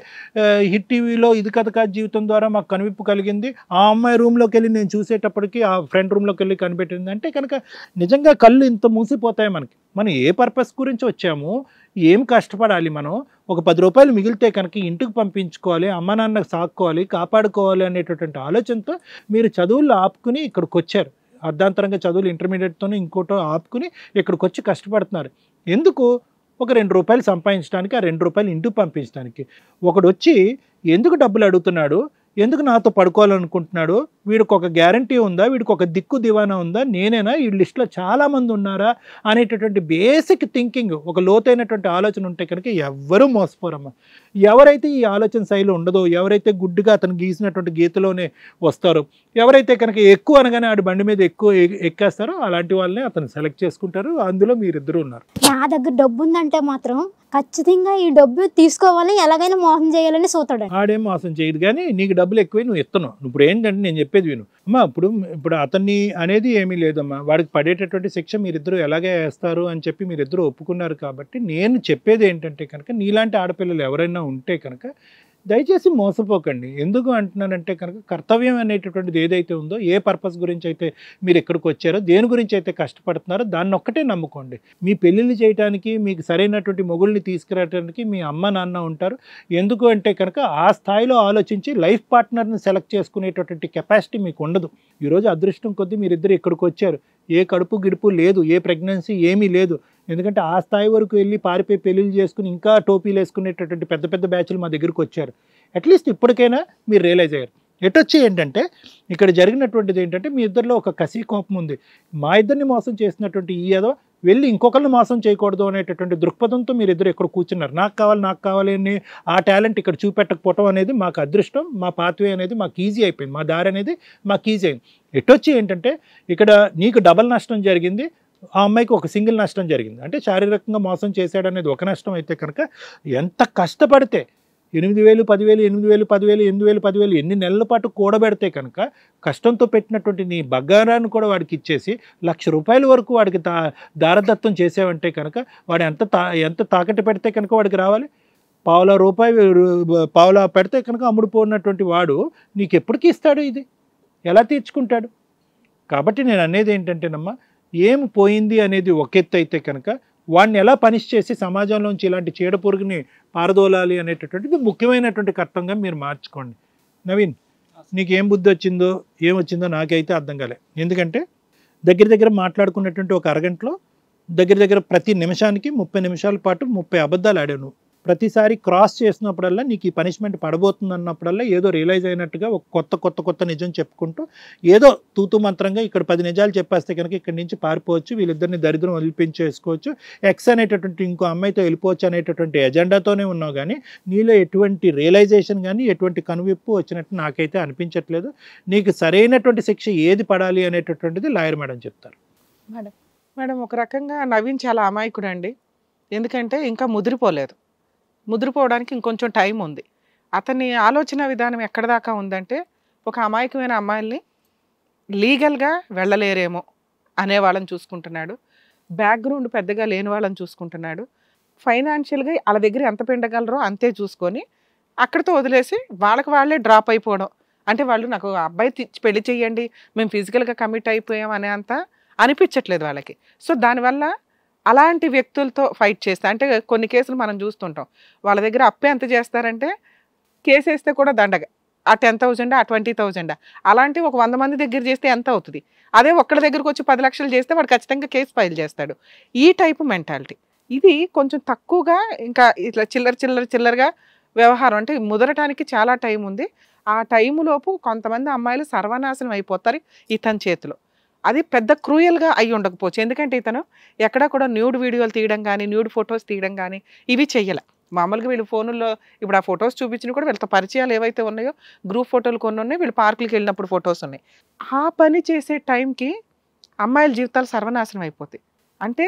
హిట్ టీవీలో ఇది కథ కాదు జీవితం ద్వారా మాకు కనువిప్పు కలిగింది. ఆ అమ్మాయి రూమ్లోకి వెళ్ళి నేను చూసేటప్పటికి ఆ ఫ్రెండ్ రూమ్లోకి వెళ్ళి కనిపెట్టింది అంటే కనుక నిజంగా కళ్ళు ఇంత మూసిపోతాయి మనకి. మనం ఏ పర్పస్ గురించి వచ్చాము, ఏం కష్టపడాలి, మనం ఒక 10 రూపాయలు మిగిలితే కనుక ఇంటికి పంపించుకోవాలి, అమ్మ నాన్నకు సాక్కోవాలి, కాపాడుకోవాలి అనేటటువంటి ఆలోచనతో మీరు చదువుల్లో ఆపుకుని ఇక్కడికి వచ్చారు. అర్ధాంతరంగా చదువులు ఇంటర్మీడియట్తోనే ఇంకోటో ఆపుకుని ఇక్కడికి వచ్చి కష్టపడుతున్నారు. ఎందుకు? ఒక 2 రూపాయలు సంపాదించడానికి, ఆ 2 రూపాయలు ఇంటికి పంపించడానికి. ఒకడు వచ్చి ఎందుకు డబ్బులు అడుగుతున్నాడు, ఎందుకు నాతో పడుకోవాలనుకుంటున్నాడు, వీడికి ఒక గ్యారంటీ ఉందా, వీడికి ఒక దిక్కు దివానా ఉందా, నేనేనా, ఈ లిస్టులో చాలామంది ఉన్నారా అనేటటువంటి బేసిక్ థింకింగ్, ఒక లోతైనటువంటి ఆలోచన ఉంటే కనుక ఎవ్వరూ మోసపోరమ్మా. ఎవరైతే ఈ ఆలోచన శైలి ఉండదో, ఎవరైతే గుడ్డుగా అతను గీసినటువంటి గీతలోనే వస్తారో, ఎవరైతే కనుక ఎక్కువ అనగానే ఆడి బండి మీద ఎక్కువ ఎక్కేస్తారో అలాంటి వాళ్ళని అతను సెలెక్ట్ చేసుకుంటారు. అందులో మీరిద్దరు ఉన్నారు. నా దగ్గర డబ్బు ఉందంటే మాత్రం ఖచ్చితంగా ఈ డబ్బు తీసుకోవాలి, ఎలాగైనా మోసం చేయాలని చూస్తాడు. ఆడేం మోసం చేయదు, కానీ నీకు డబ్బులు ఎక్కువై నువ్వు ఎత్తున్నావు. ఇప్పుడు ఏంటంటే నేను చెప్పేది విను అమ్మా. ఇప్పుడు అతన్ని అనేది ఏమీ లేదమ్మా, వాడికి పడేటటువంటి శిక్ష మీరిద్దరూ ఎలాగే వేస్తారు అని చెప్పి మీరిద్దరూ ఒప్పుకున్నారు. కాబట్టి నేను చెప్పేది ఏంటంటే కనుక నీలాంటి ఆడపిల్లలు ఎవరైనా ఉంటే కనుక దయచేసి మోసపోకండి. ఎందుకు అంటున్నానంటే కనుక కర్తవ్యం అనేటటువంటిది ఏదైతే ఉందో, ఏ పర్పస్ గురించి అయితే మీరు ఎక్కడికి వచ్చారో, దేని గురించి అయితే కష్టపడుతున్నారో దాన్ని ఒక్కటే నమ్ముకోండి. మీ పెళ్ళిళ్ళు చేయడానికి, మీకు సరైనటువంటి మొగుల్ని తీసుకురావడానికి మీ అమ్మ నాన్న ఉంటారు. ఎందుకు అంటే కనుక ఆ స్థాయిలో ఆలోచించి లైఫ్ పార్ట్నర్ని సెలెక్ట్ చేసుకునేటటువంటి కెపాసిటీ మీకు ఉండదు. ఈరోజు అదృష్టం కొద్దీ మీరిద్దరు ఇక్కడికి వచ్చారు, ఏ కడుపు గిడుపు లేదు, ఏ ప్రెగ్నెన్సీ ఏమీ లేదు. ఎందుకంటే ఆ స్థాయి వరకు వెళ్ళి పారిపోయి పెళ్ళిళ్ళు చేసుకుని ఇంకా టోపీలు వేసుకునేటటువంటి పెద్ద పెద్ద బ్యాచ్లు మా దగ్గరికి వచ్చారు. అట్లీస్ట్ ఇప్పటికైనా మీరు రియలైజ్ అయ్యారు. ఎటొచ్చి ఏంటంటే ఇక్కడ జరిగినటువంటిది ఏంటంటే మీ ఇద్దరిలో ఒక కసి కోపం ఉంది. మా ఇద్దరిని మోసం చేసినటువంటి ఈ ఏదో వెళ్ళి ఇంకొకరిని మోసం చేయకూడదు అనేటటువంటి దృక్పథంతో మీరిద్దరు ఇక్కడ కూర్చున్నారు. నాకు కావాలి అని ఆ టాలెంట్ ఇక్కడ చూపెట్టకపోవటం అనేది మాకు అదృష్టం. మా పాత్వే అనేది మాకు ఈజీ అయిపోయింది, మా దారి అనేది మాకు ఈజీ అయింది. ఎటొచ్చి ఏంటంటే ఇక్కడ నీకు డబల్ నష్టం జరిగింది, ఆ అమ్మాయికి ఒక సింగిల్ నష్టం జరిగింది. అంటే శారీరకంగా మోసం చేశాడనేది ఒక నష్టం అయితే కనుక ఎంత కష్టపడితే 8,000, 10,000, 8,000, 10,000, 8,000, 10,000 ఎన్ని నెలల పాటు కూడబెడితే కనుక కష్టంతో పెట్టినటువంటి నీ బంగారాన్ని కూడా వాడికి ఇచ్చేసి ₹1,00,000 వరకు వాడికి దారదత్తం చేసావంటే కనుక వాడు ఎంత తాకట్టు పెడితే కనుక వాడికి రావాలి? పావులా పెడితే కనుక అమ్ముడుపోయినటువంటి వాడు నీకు ఎప్పటికీ ఇస్తాడు? ఇది ఎలా తీర్చుకుంటాడు? కాబట్టి నేను అనేది ఏంటంటేనమ్మా, ఏం పోయింది అనేది ఒక ఎత్తు అయితే కనుక వాడిని ఎలా పనిష్ చేసి సమాజంలోంచి ఇలాంటి చీడ పురుగుని పారదోలాలి అనేటటువంటిది ముఖ్యమైనటువంటి కర్తంగా మీరు మార్చుకోండి. నవీన్, నీకు ఏం బుద్ధి వచ్చిందో ఏమొచ్చిందో నాకైతే అర్థం కాలే. ఎందుకంటే దగ్గర మాట్లాడుకున్నటువంటి ఒక అరగంటలో దగ్గర ప్రతి నిమిషానికి 30 నిమిషాల పాటు 30 అబద్ధాలు ఆడావు నువ్వు. ప్రతిసారి క్రాస్ చేసినప్పుడల్లా నీకు ఈ పనిష్మెంట్ పడబోతుంది అన్నప్పుడల్లా ఏదో రియలైజ్ అయినట్టుగా ఒక కొత్త నిజం చెప్పుకుంటూ ఏదో తూతు మంత్రంగా ఇక్కడ 10 నిజాలు చెప్పేస్తే కనుక ఇక్కడి నుంచి పారిపోవచ్చు, వీళ్ళిద్దరిని దరిద్రం వదిలిపించేసుకోవచ్చు, ఎక్స్ అనేటటువంటి ఇంకో అమ్మాయితో వెళ్ళిపోవచ్చు అనేటటువంటి ఎజెండాతోనే ఉన్నావు. కానీ నీలో ఎటువంటి రియలైజేషన్ కానీ ఎటువంటి కనువిప్పు వచ్చినట్టు నాకైతే అనిపించట్లేదు. నీకు సరైనటువంటి శిక్ష ఏది పడాలి అనేటటువంటిది లాయర్ మేడం చెప్తారు. మేడం, ఒక రకంగా నవీన్ చాలా అమాయకుడు అండి. ఎందుకంటే ఇంకా ముదిరిపోవడానికి ఇంకొంచెం టైం ఉంది. అతని ఆలోచన విధానం ఎక్కడ దాకా ఉందంటే ఒక అమాయకమైన అమ్మాయిల్ని లీగల్గా వెళ్ళలేరేమో అనే వాళ్ళని చూసుకుంటున్నాడు, బ్యాక్గ్రౌండ్ పెద్దగా లేని వాళ్ళని చూసుకుంటున్నాడు, ఫైనాన్షియల్గా వాళ్ళ దగ్గర ఎంత పెండగలరో అంతే చూసుకొని అక్కడితో వదిలేసి వాళ్ళే డ్రాప్ అయిపోవడం. అంటే వాళ్ళు నాకు అబ్బాయి పెళ్లి చేయండి, మేము ఫిజికల్గా కమిట్ అయిపోయాం అనే అంత అనిపించట్లేదు వాళ్ళకి. సో దానివల్ల అలాంటి వ్యక్తులతో ఫైట్ చేస్తే, అంటే కొన్ని కేసులు మనం చూస్తుంటాం, వాళ్ళ దగ్గర అప్పే ఎంత చేస్తారంటే కేసు వేస్తే కూడా దండగా ఆ 10,000 ఆ 20,000 అలాంటి ఒక 100 మంది దగ్గర చేస్తే ఎంత అవుతుంది? అదే ఒక్కడి దగ్గరకు వచ్చి 10 లక్షలు చేస్తే వాడు ఖచ్చితంగా కేసు ఫైల్ చేస్తాడు. ఈ టైపు మెంటాలిటీ ఇది కొంచెం తక్కువగా, ఇంకా ఇట్లా చిల్లరగా వ్యవహారం, అంటే ముదరటానికి చాలా టైం ఉంది. ఆ టైములోపు కొంతమంది అమ్మాయిలు సర్వనాశనం అయిపోతారు ఇతని చేతిలో. అది పెద్ద క్రూయల్గా అయి ఉండకపోవచ్చు, ఎందుకంటే ఇతను ఎక్కడా కూడా న్యూడ్ వీడియోలు తీయడం కానీ న్యూడ్ ఫొటోస్ తీయడం కానీ ఇవి చెయ్యాల. మామూలుగా వీళ్ళు ఫోనుల్లో ఇప్పుడు ఆ ఫొటోస్ చూపించిన కూడా వీళ్ళతో పరిచయాలు ఏవైతే ఉన్నాయో గ్రూప్ ఫోటోలు కొన్ని ఉన్నాయి, వీళ్ళు పార్కులకి వెళ్ళినప్పుడు ఫొటోస్ ఉన్నాయి. ఆ పని చేసే టైంకి అమ్మాయిల జీవితాలు సర్వనాశనం అయిపోతాయి. అంటే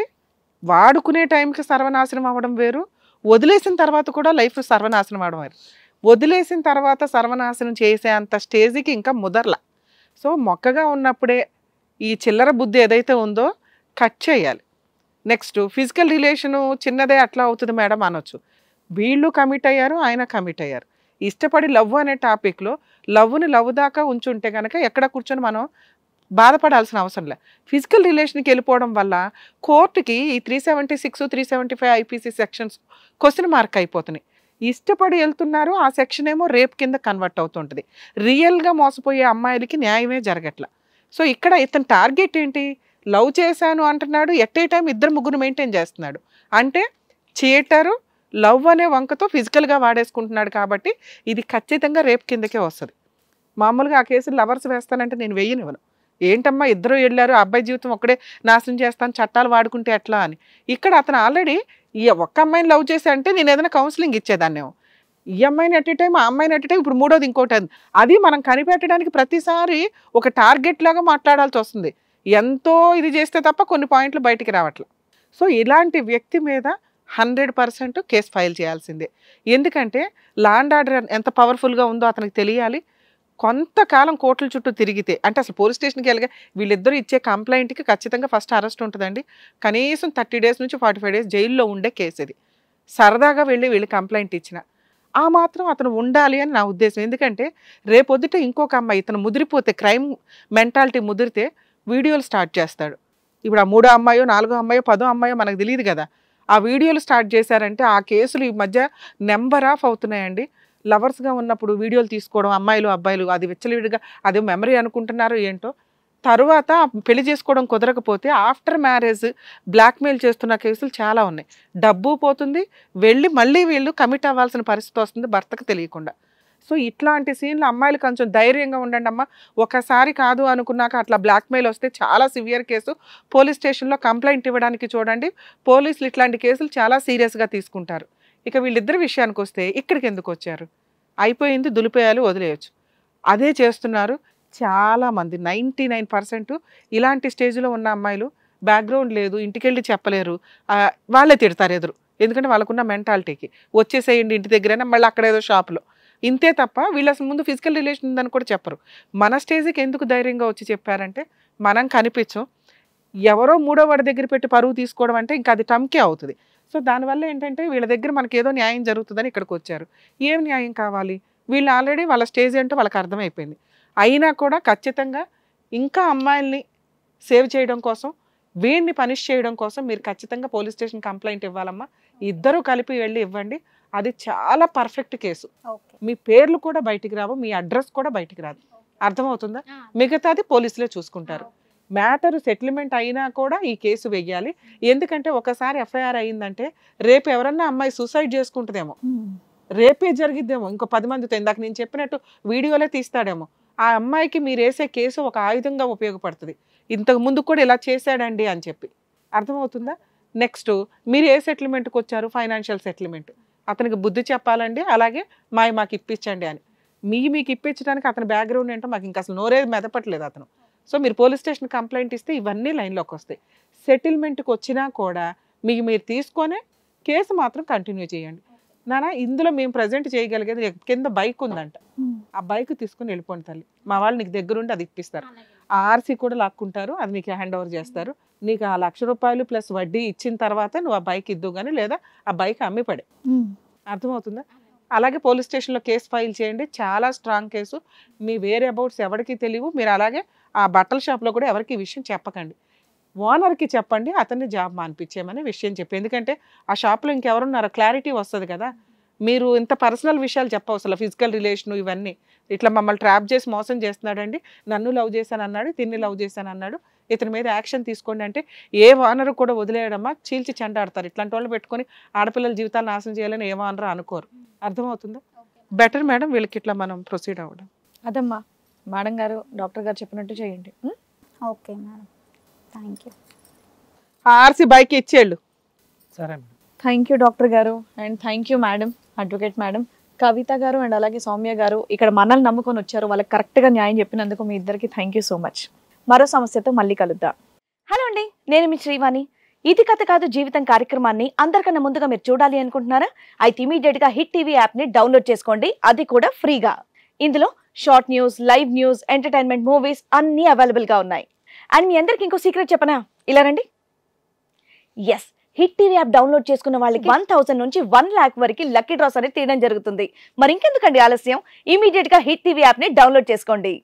వాడుకునే టైంకి సర్వనాశనం అవ్వడం వేరు, వదిలేసిన తర్వాత కూడా లైఫ్ సర్వనాశనం అవ్వడం వేరు. వదిలేసిన తర్వాత సర్వనాశనం చేసే అంత స్టేజ్కి ఇంకా ముదర్లా. సో మొక్కగా ఉన్నప్పుడే ఈ చిల్లర బుద్ధి ఏదైతే ఉందో కట్ చేయాలి. నెక్స్ట్ ఫిజికల్ రిలేషను చిన్నదే అట్లా అవుతుంది మేడం అనొచ్చు. వీళ్ళు కమిట్ అయ్యారు, ఆయన కమిట్ అయ్యారు. ఇష్టపడి లవ్ అనే టాపిక్లో లవ్ని లవ్ దాకా ఉంచుంటే కనుక ఎక్కడ కూర్చొని మనం బాధపడాల్సిన అవసరం లేదు. ఫిజికల్ రిలేషన్కి వెళ్ళిపోవడం వల్ల కోర్టుకి ఈ 376, 375 ఐపీసీ సెక్షన్స్ క్వశ్చన్ మార్క్ అయిపోతున్నాయి. ఇష్టపడి వెళ్తున్నారు, ఆ సెక్షన్ ఏమో రేప్ కింద కన్వర్ట్ అవుతుంటుంది. రియల్గా మోసపోయే అమ్మాయిలకి న్యాయమే జరగట్ల. సో ఇక్కడ ఇతని టార్గెట్ ఏంటి? లవ్ చేశాను అంటున్నాడు, ఎట్ ఏ టైం 2-3 మెయింటైన్ చేస్తున్నాడు. అంటే చీటరు లవ్ అనే వంకతో ఫిజికల్గా వాడేసుకుంటున్నాడు. కాబట్టి ఇది ఖచ్చితంగా రేప్ కిందకే వస్తుంది. మామూలుగా ఆ కేసులు లవర్స్ వేస్తానంటే నేను వెయ్యనివ్వను. ఏంటమ్మా ఇద్దరు వెళ్ళారు, అబ్బాయి జీవితం ఒక్కడే నాశనం చేస్తాను, చట్టాలు వాడుకుంటే ఎట్లా అని. ఇక్కడ అతను ఆల్రెడీ ఈ ఒక్క అమ్మాయిని లవ్ చేసి అంటే నేను ఏదైనా కౌన్సిలింగ్ ఇచ్చేదాన్నేమో. ఈ అమ్మాయిని అట్ ఏ టైం, ఆ అమ్మాయిని అట్ ఏ టైం, ఇప్పుడు మూడోది ఇంకోటి. అది మనం కనిపెట్టడానికి ప్రతిసారి ఒక టార్గెట్ లాగా మాట్లాడాల్సి వస్తుంది. ఎంతో ఇది చేస్తే తప్ప కొన్ని పాయింట్లు బయటికి రావట్లేదు. సో ఇలాంటి వ్యక్తి మీద 100% కేసు ఫైల్ చేయాల్సిందే. ఎందుకంటే లా అండ్ ఆర్డర్ ఎంత పవర్ఫుల్గా ఉందో అతనికి తెలియాలి. కొంతకాలం కోర్టుల చుట్టూ తిరిగితే, అంటే అసలు పోలీస్ స్టేషన్కి వెళ్ళగా వీళ్ళిద్దరూ ఇచ్చే కంప్లైంట్కి ఖచ్చితంగా ఫస్ట్ అరెస్ట్ ఉంటుందండి. కనీసం 30 డేస్ నుంచి 45 డేస్ జైల్లో ఉండే కేసు ఇది. సరదాగా వెళ్ళి వీళ్ళు కంప్లైంట్ ఇచ్చిన ఆ మాత్రం అతను ఉండాలి అని నా ఉద్దేశం. ఎందుకంటే రేపొద్దుట ఇంకొక అమ్మాయి ఇతను ముదిరిపోతే, క్రైమ్ మెంటాలిటీ ముదిరితే వీడియోలు స్టార్ట్ చేస్తాడు. ఇప్పుడు ఆ 3వ అమ్మాయో 4వ అమ్మాయో 10వ అమ్మాయో మనకు తెలియదు కదా. ఆ వీడియోలు స్టార్ట్ చేశారంటే ఆ కేసులు ఈ మధ్య నెంబర్ ఆఫ్ అవుతున్నాయండి. లవర్స్గా ఉన్నప్పుడు వీడియోలు తీసుకోవడం అమ్మాయిలు అబ్బాయిలు, అది విచ్చలవిడిగా అదే మెమరీ అనుకుంటున్నారో ఏంటో. తర్వాత పెళ్లి చేసుకోవడం కుదరకపోతే ఆఫ్టర్ మ్యారేజ్ బ్లాక్మెయిల్ చేస్తున్న కేసులు చాలా ఉన్నాయి. డబ్బు పోతుంది, వెళ్ళి మళ్ళీ వీళ్ళు కమిట్ అవ్వాల్సిన పరిస్థితి వస్తుంది భర్తకు తెలియకుండా. సో ఇట్లాంటి సీన్లు అమ్మాయిలు కొంచెం ధైర్యంగా ఉండండి అమ్మ. ఒకసారి కాదు అనుకున్నాక అట్లా బ్లాక్మెయిల్ వస్తే చాలా సివియర్ కేసు, పోలీస్ స్టేషన్లో కంప్లైంట్ ఇవ్వడానికి చూడండి. పోలీసులు ఇట్లాంటి కేసులు చాలా సీరియస్గా తీసుకుంటారు. ఇక వీళ్ళిద్దరి విషయానికి వస్తే ఇక్కడికి ఎందుకు వచ్చారు? అయిపోయింది, దులిపేయాలి, వదిలేయచ్చు. అదే చేస్తున్నారు చాలామంది. 99% ఇలాంటి స్టేజ్లో ఉన్న అమ్మాయిలు బ్యాక్గ్రౌండ్ లేదు, ఇంటికెళ్ళి చెప్పలేరు, వాళ్ళే తిడతారు ఎదురు. ఎందుకంటే వాళ్ళకున్న మెంటాలిటీకి వచ్చేసేయండి ఇంటి దగ్గరైనా, మళ్ళీ అక్కడ ఏదో షాప్లో, ఇంతే తప్ప వీళ్ళు అసలు ముందు ఫిజికల్ రిలేషన్ ఉందని కూడా చెప్పరు. మన స్టేజ్కి ఎందుకు ధైర్యంగా వచ్చి చెప్పారంటే మనం కనిపించం, ఎవరో మూడో వాడి దగ్గర పెట్టి పరువు తీసుకోవడం అంటే ఇంకా అది టమ్కే అవుతుంది. సో దానివల్ల ఏంటంటే వీళ్ళ దగ్గర మనకి ఏదో న్యాయం జరుగుతుందని ఇక్కడికి వచ్చారు. ఏం న్యాయం కావాలి? వీళ్ళు ఆల్రెడీ వాళ్ళ స్టేజ్ ఏంటో వాళ్ళకి అర్థమైపోయింది. అయినా కూడా ఖచ్చితంగా ఇంకా అమ్మాయిల్ని సేవ్ చేయడం కోసం వీడిని పనిష్ చేయడం కోసం మీరు ఖచ్చితంగా పోలీస్ స్టేషన్ కంప్లైంట్ ఇవ్వాలమ్మా. ఇద్దరు కలిపి వెళ్ళి ఇవ్వండి. అది చాలా పర్ఫెక్ట్ కేసు. మీ పేర్లు కూడా బయటికి రావు, మీ అడ్రస్ కూడా బయటికి రాదు. అర్థమవుతుందా? మిగతాది పోలీసులే చూసుకుంటారు. మ్యాటర్ సెటిల్మెంట్ అయినా కూడా ఈ కేసు వెయ్యాలి. ఎందుకంటే ఒకసారి ఎఫ్ఐఆర్ అయిందంటే రేపు ఎవరన్నా అమ్మాయి సూసైడ్ చేసుకుంటుందేమో, రేపే జరిగిద్దేమో, ఇంకో 10 మందితో ఇందాక నేను చెప్పినట్టు వీడియోలే తీస్తాడేమో. ఆ అమ్మాయికి మీరు వేసే కేసు ఒక ఆయుధంగా ఉపయోగపడుతుంది. ఇంతకు ముందు కూడా ఇలా చేశాడండి అని చెప్పి. అర్థమవుతుందా? నెక్స్ట్ మీరు ఏ సెటిల్మెంట్కి వచ్చారు? Financial settlement. అతనికి బుద్ధి చెప్పాలండి, అలాగే మాకు ఇప్పించండి అని. మీకు ఇప్పించడానికి అతని బ్యాక్గ్రౌండ్ ఏంటో మాకు ఇంకా అసలు నోరే మెదపట్లేదు అతను. సో మీరు పోలీస్ స్టేషన్ కంప్లైంట్ ఇస్తే ఇవన్నీ లైన్లోకి వస్తాయి. సెటిల్మెంట్కి వచ్చినా కూడా మీరు తీసుకొనే కేసు మాత్రం కంటిన్యూ చేయండి. నానా ఇందులో మేము ప్రజెంట్ చేయగలిగేది కింద బైక్ ఉందంట, ఆ బైక్ తీసుకుని వెళ్ళిపోండి తల్లి. మా వాళ్ళు నీకు దగ్గరుండి అది ఇప్పిస్తారు. ఆ ఆర్సీ కూడా లాక్కుంటారు, అది నీకు హ్యాండ్ ఓవర్ చేస్తారు. నీకు ఆ ₹1,00,000 ప్లస్ వడ్డీ ఇచ్చిన తర్వాత నువ్వు ఆ బైక్ ఇద్దు కానీ, లేదా ఆ బైక్ అమ్మి పడే. అర్థమవుతుందా? అలాగే పోలీస్ స్టేషన్లో కేసు ఫైల్ చేయండి. చాలా స్ట్రాంగ్ కేసు. మీ వేరే అబౌట్స్ ఎవరికి తెలియవు. మీరు అలాగే ఆ బట్టల షాప్లో కూడా ఎవరికి ఈ విషయం చెప్పకండి. ఓనర్కి చెప్పండి, అతన్ని జాబ్ మానిపించేయమని విషయం చెప్పి. ఎందుకంటే ఆ షాప్లో ఇంకెవరున్నారో క్లారిటీ వస్తుంది కదా. మీరు ఇంత పర్సనల్ విషయాలు చెప్పవసలు, ఫిజికల్ రిలేషన్ ఇవన్నీ. ఇట్లా మమ్మల్ని ట్రాప్ చేసి మోసం చేస్తున్నాడండి, నన్ను లవ్ చేశాను అన్నాడు, తిన్ని లవ్ చేశాను అన్నాడు, ఇతని మీద యాక్షన్ తీసుకోండి అంటే ఏ ఓనర్ కూడా వదిలేయడమ్మా, చీల్చి చెండాడతారు. ఇట్లాంటి వాళ్ళు పెట్టుకొని ఆడపిల్లల జీవితాలు నాశనం చేయాలని ఏ ఓనర్ అనుకోరు. అర్థమవుతుందా? బెటర్ మేడం వీళ్ళకి ఇట్లా మనం ప్రొసీడ్ అవ్వడం. అదమ్మా మేడం గారు, డాక్టర్ గారు చెప్పినట్టు చేయండి. Okay madam, thank you. RC bike ఇచ్చేళ్ళు. సరే మేడం. థ్యాంక్ యూ డాక్టర్ గారు, and thank you madam, advocate madam. Kavitha గారు అండ్ అలాగే సౌమ్య గారు ఇక్కడ మనల్ని నమ్ముకొని వచ్చారు. వాళ్ళకి కరెక్ట్గా న్యాయం చెప్పినందుకు మీ ఇద్దరికి థ్యాంక్ యూ సో మచ్. మరో సమస్యతో మళ్ళీ కలుద్దాం. హలో అండి, నేను మీ శ్రీవాణి. ఇది కథ కాదు జీవితం కార్యక్రమాన్ని అందరికన్నా ముందుగా మీరు చూడాలి అనుకుంటున్నారా? అయితే ఇమీడియట్గా హిట్ టీవీ యాప్ని డౌన్లోడ్ చేసుకోండి, అది కూడా ఫ్రీగా. ఇందులో short news, live news, entertainment, movies అన్నీ అవైలబుల్గా ఉన్నాయి. అండ్ మీ అందరికి ఇంకో సీక్రెట్ చెప్పనా? ఇలా రండి. Yes, Hit TV app download చేసుకున్న వాళ్ళకి 1000 నుంచి 1 lakh వరకు లక్కీ డ్రాస్ అనేది తీయడం జరుగుతుంది. మరి ఇంకెందుకండి ఆలస్యం? ఇమీడియట్ గా హిట్ టీవీ యాప్ ని డౌన్లోడ్ చేసుకోండి.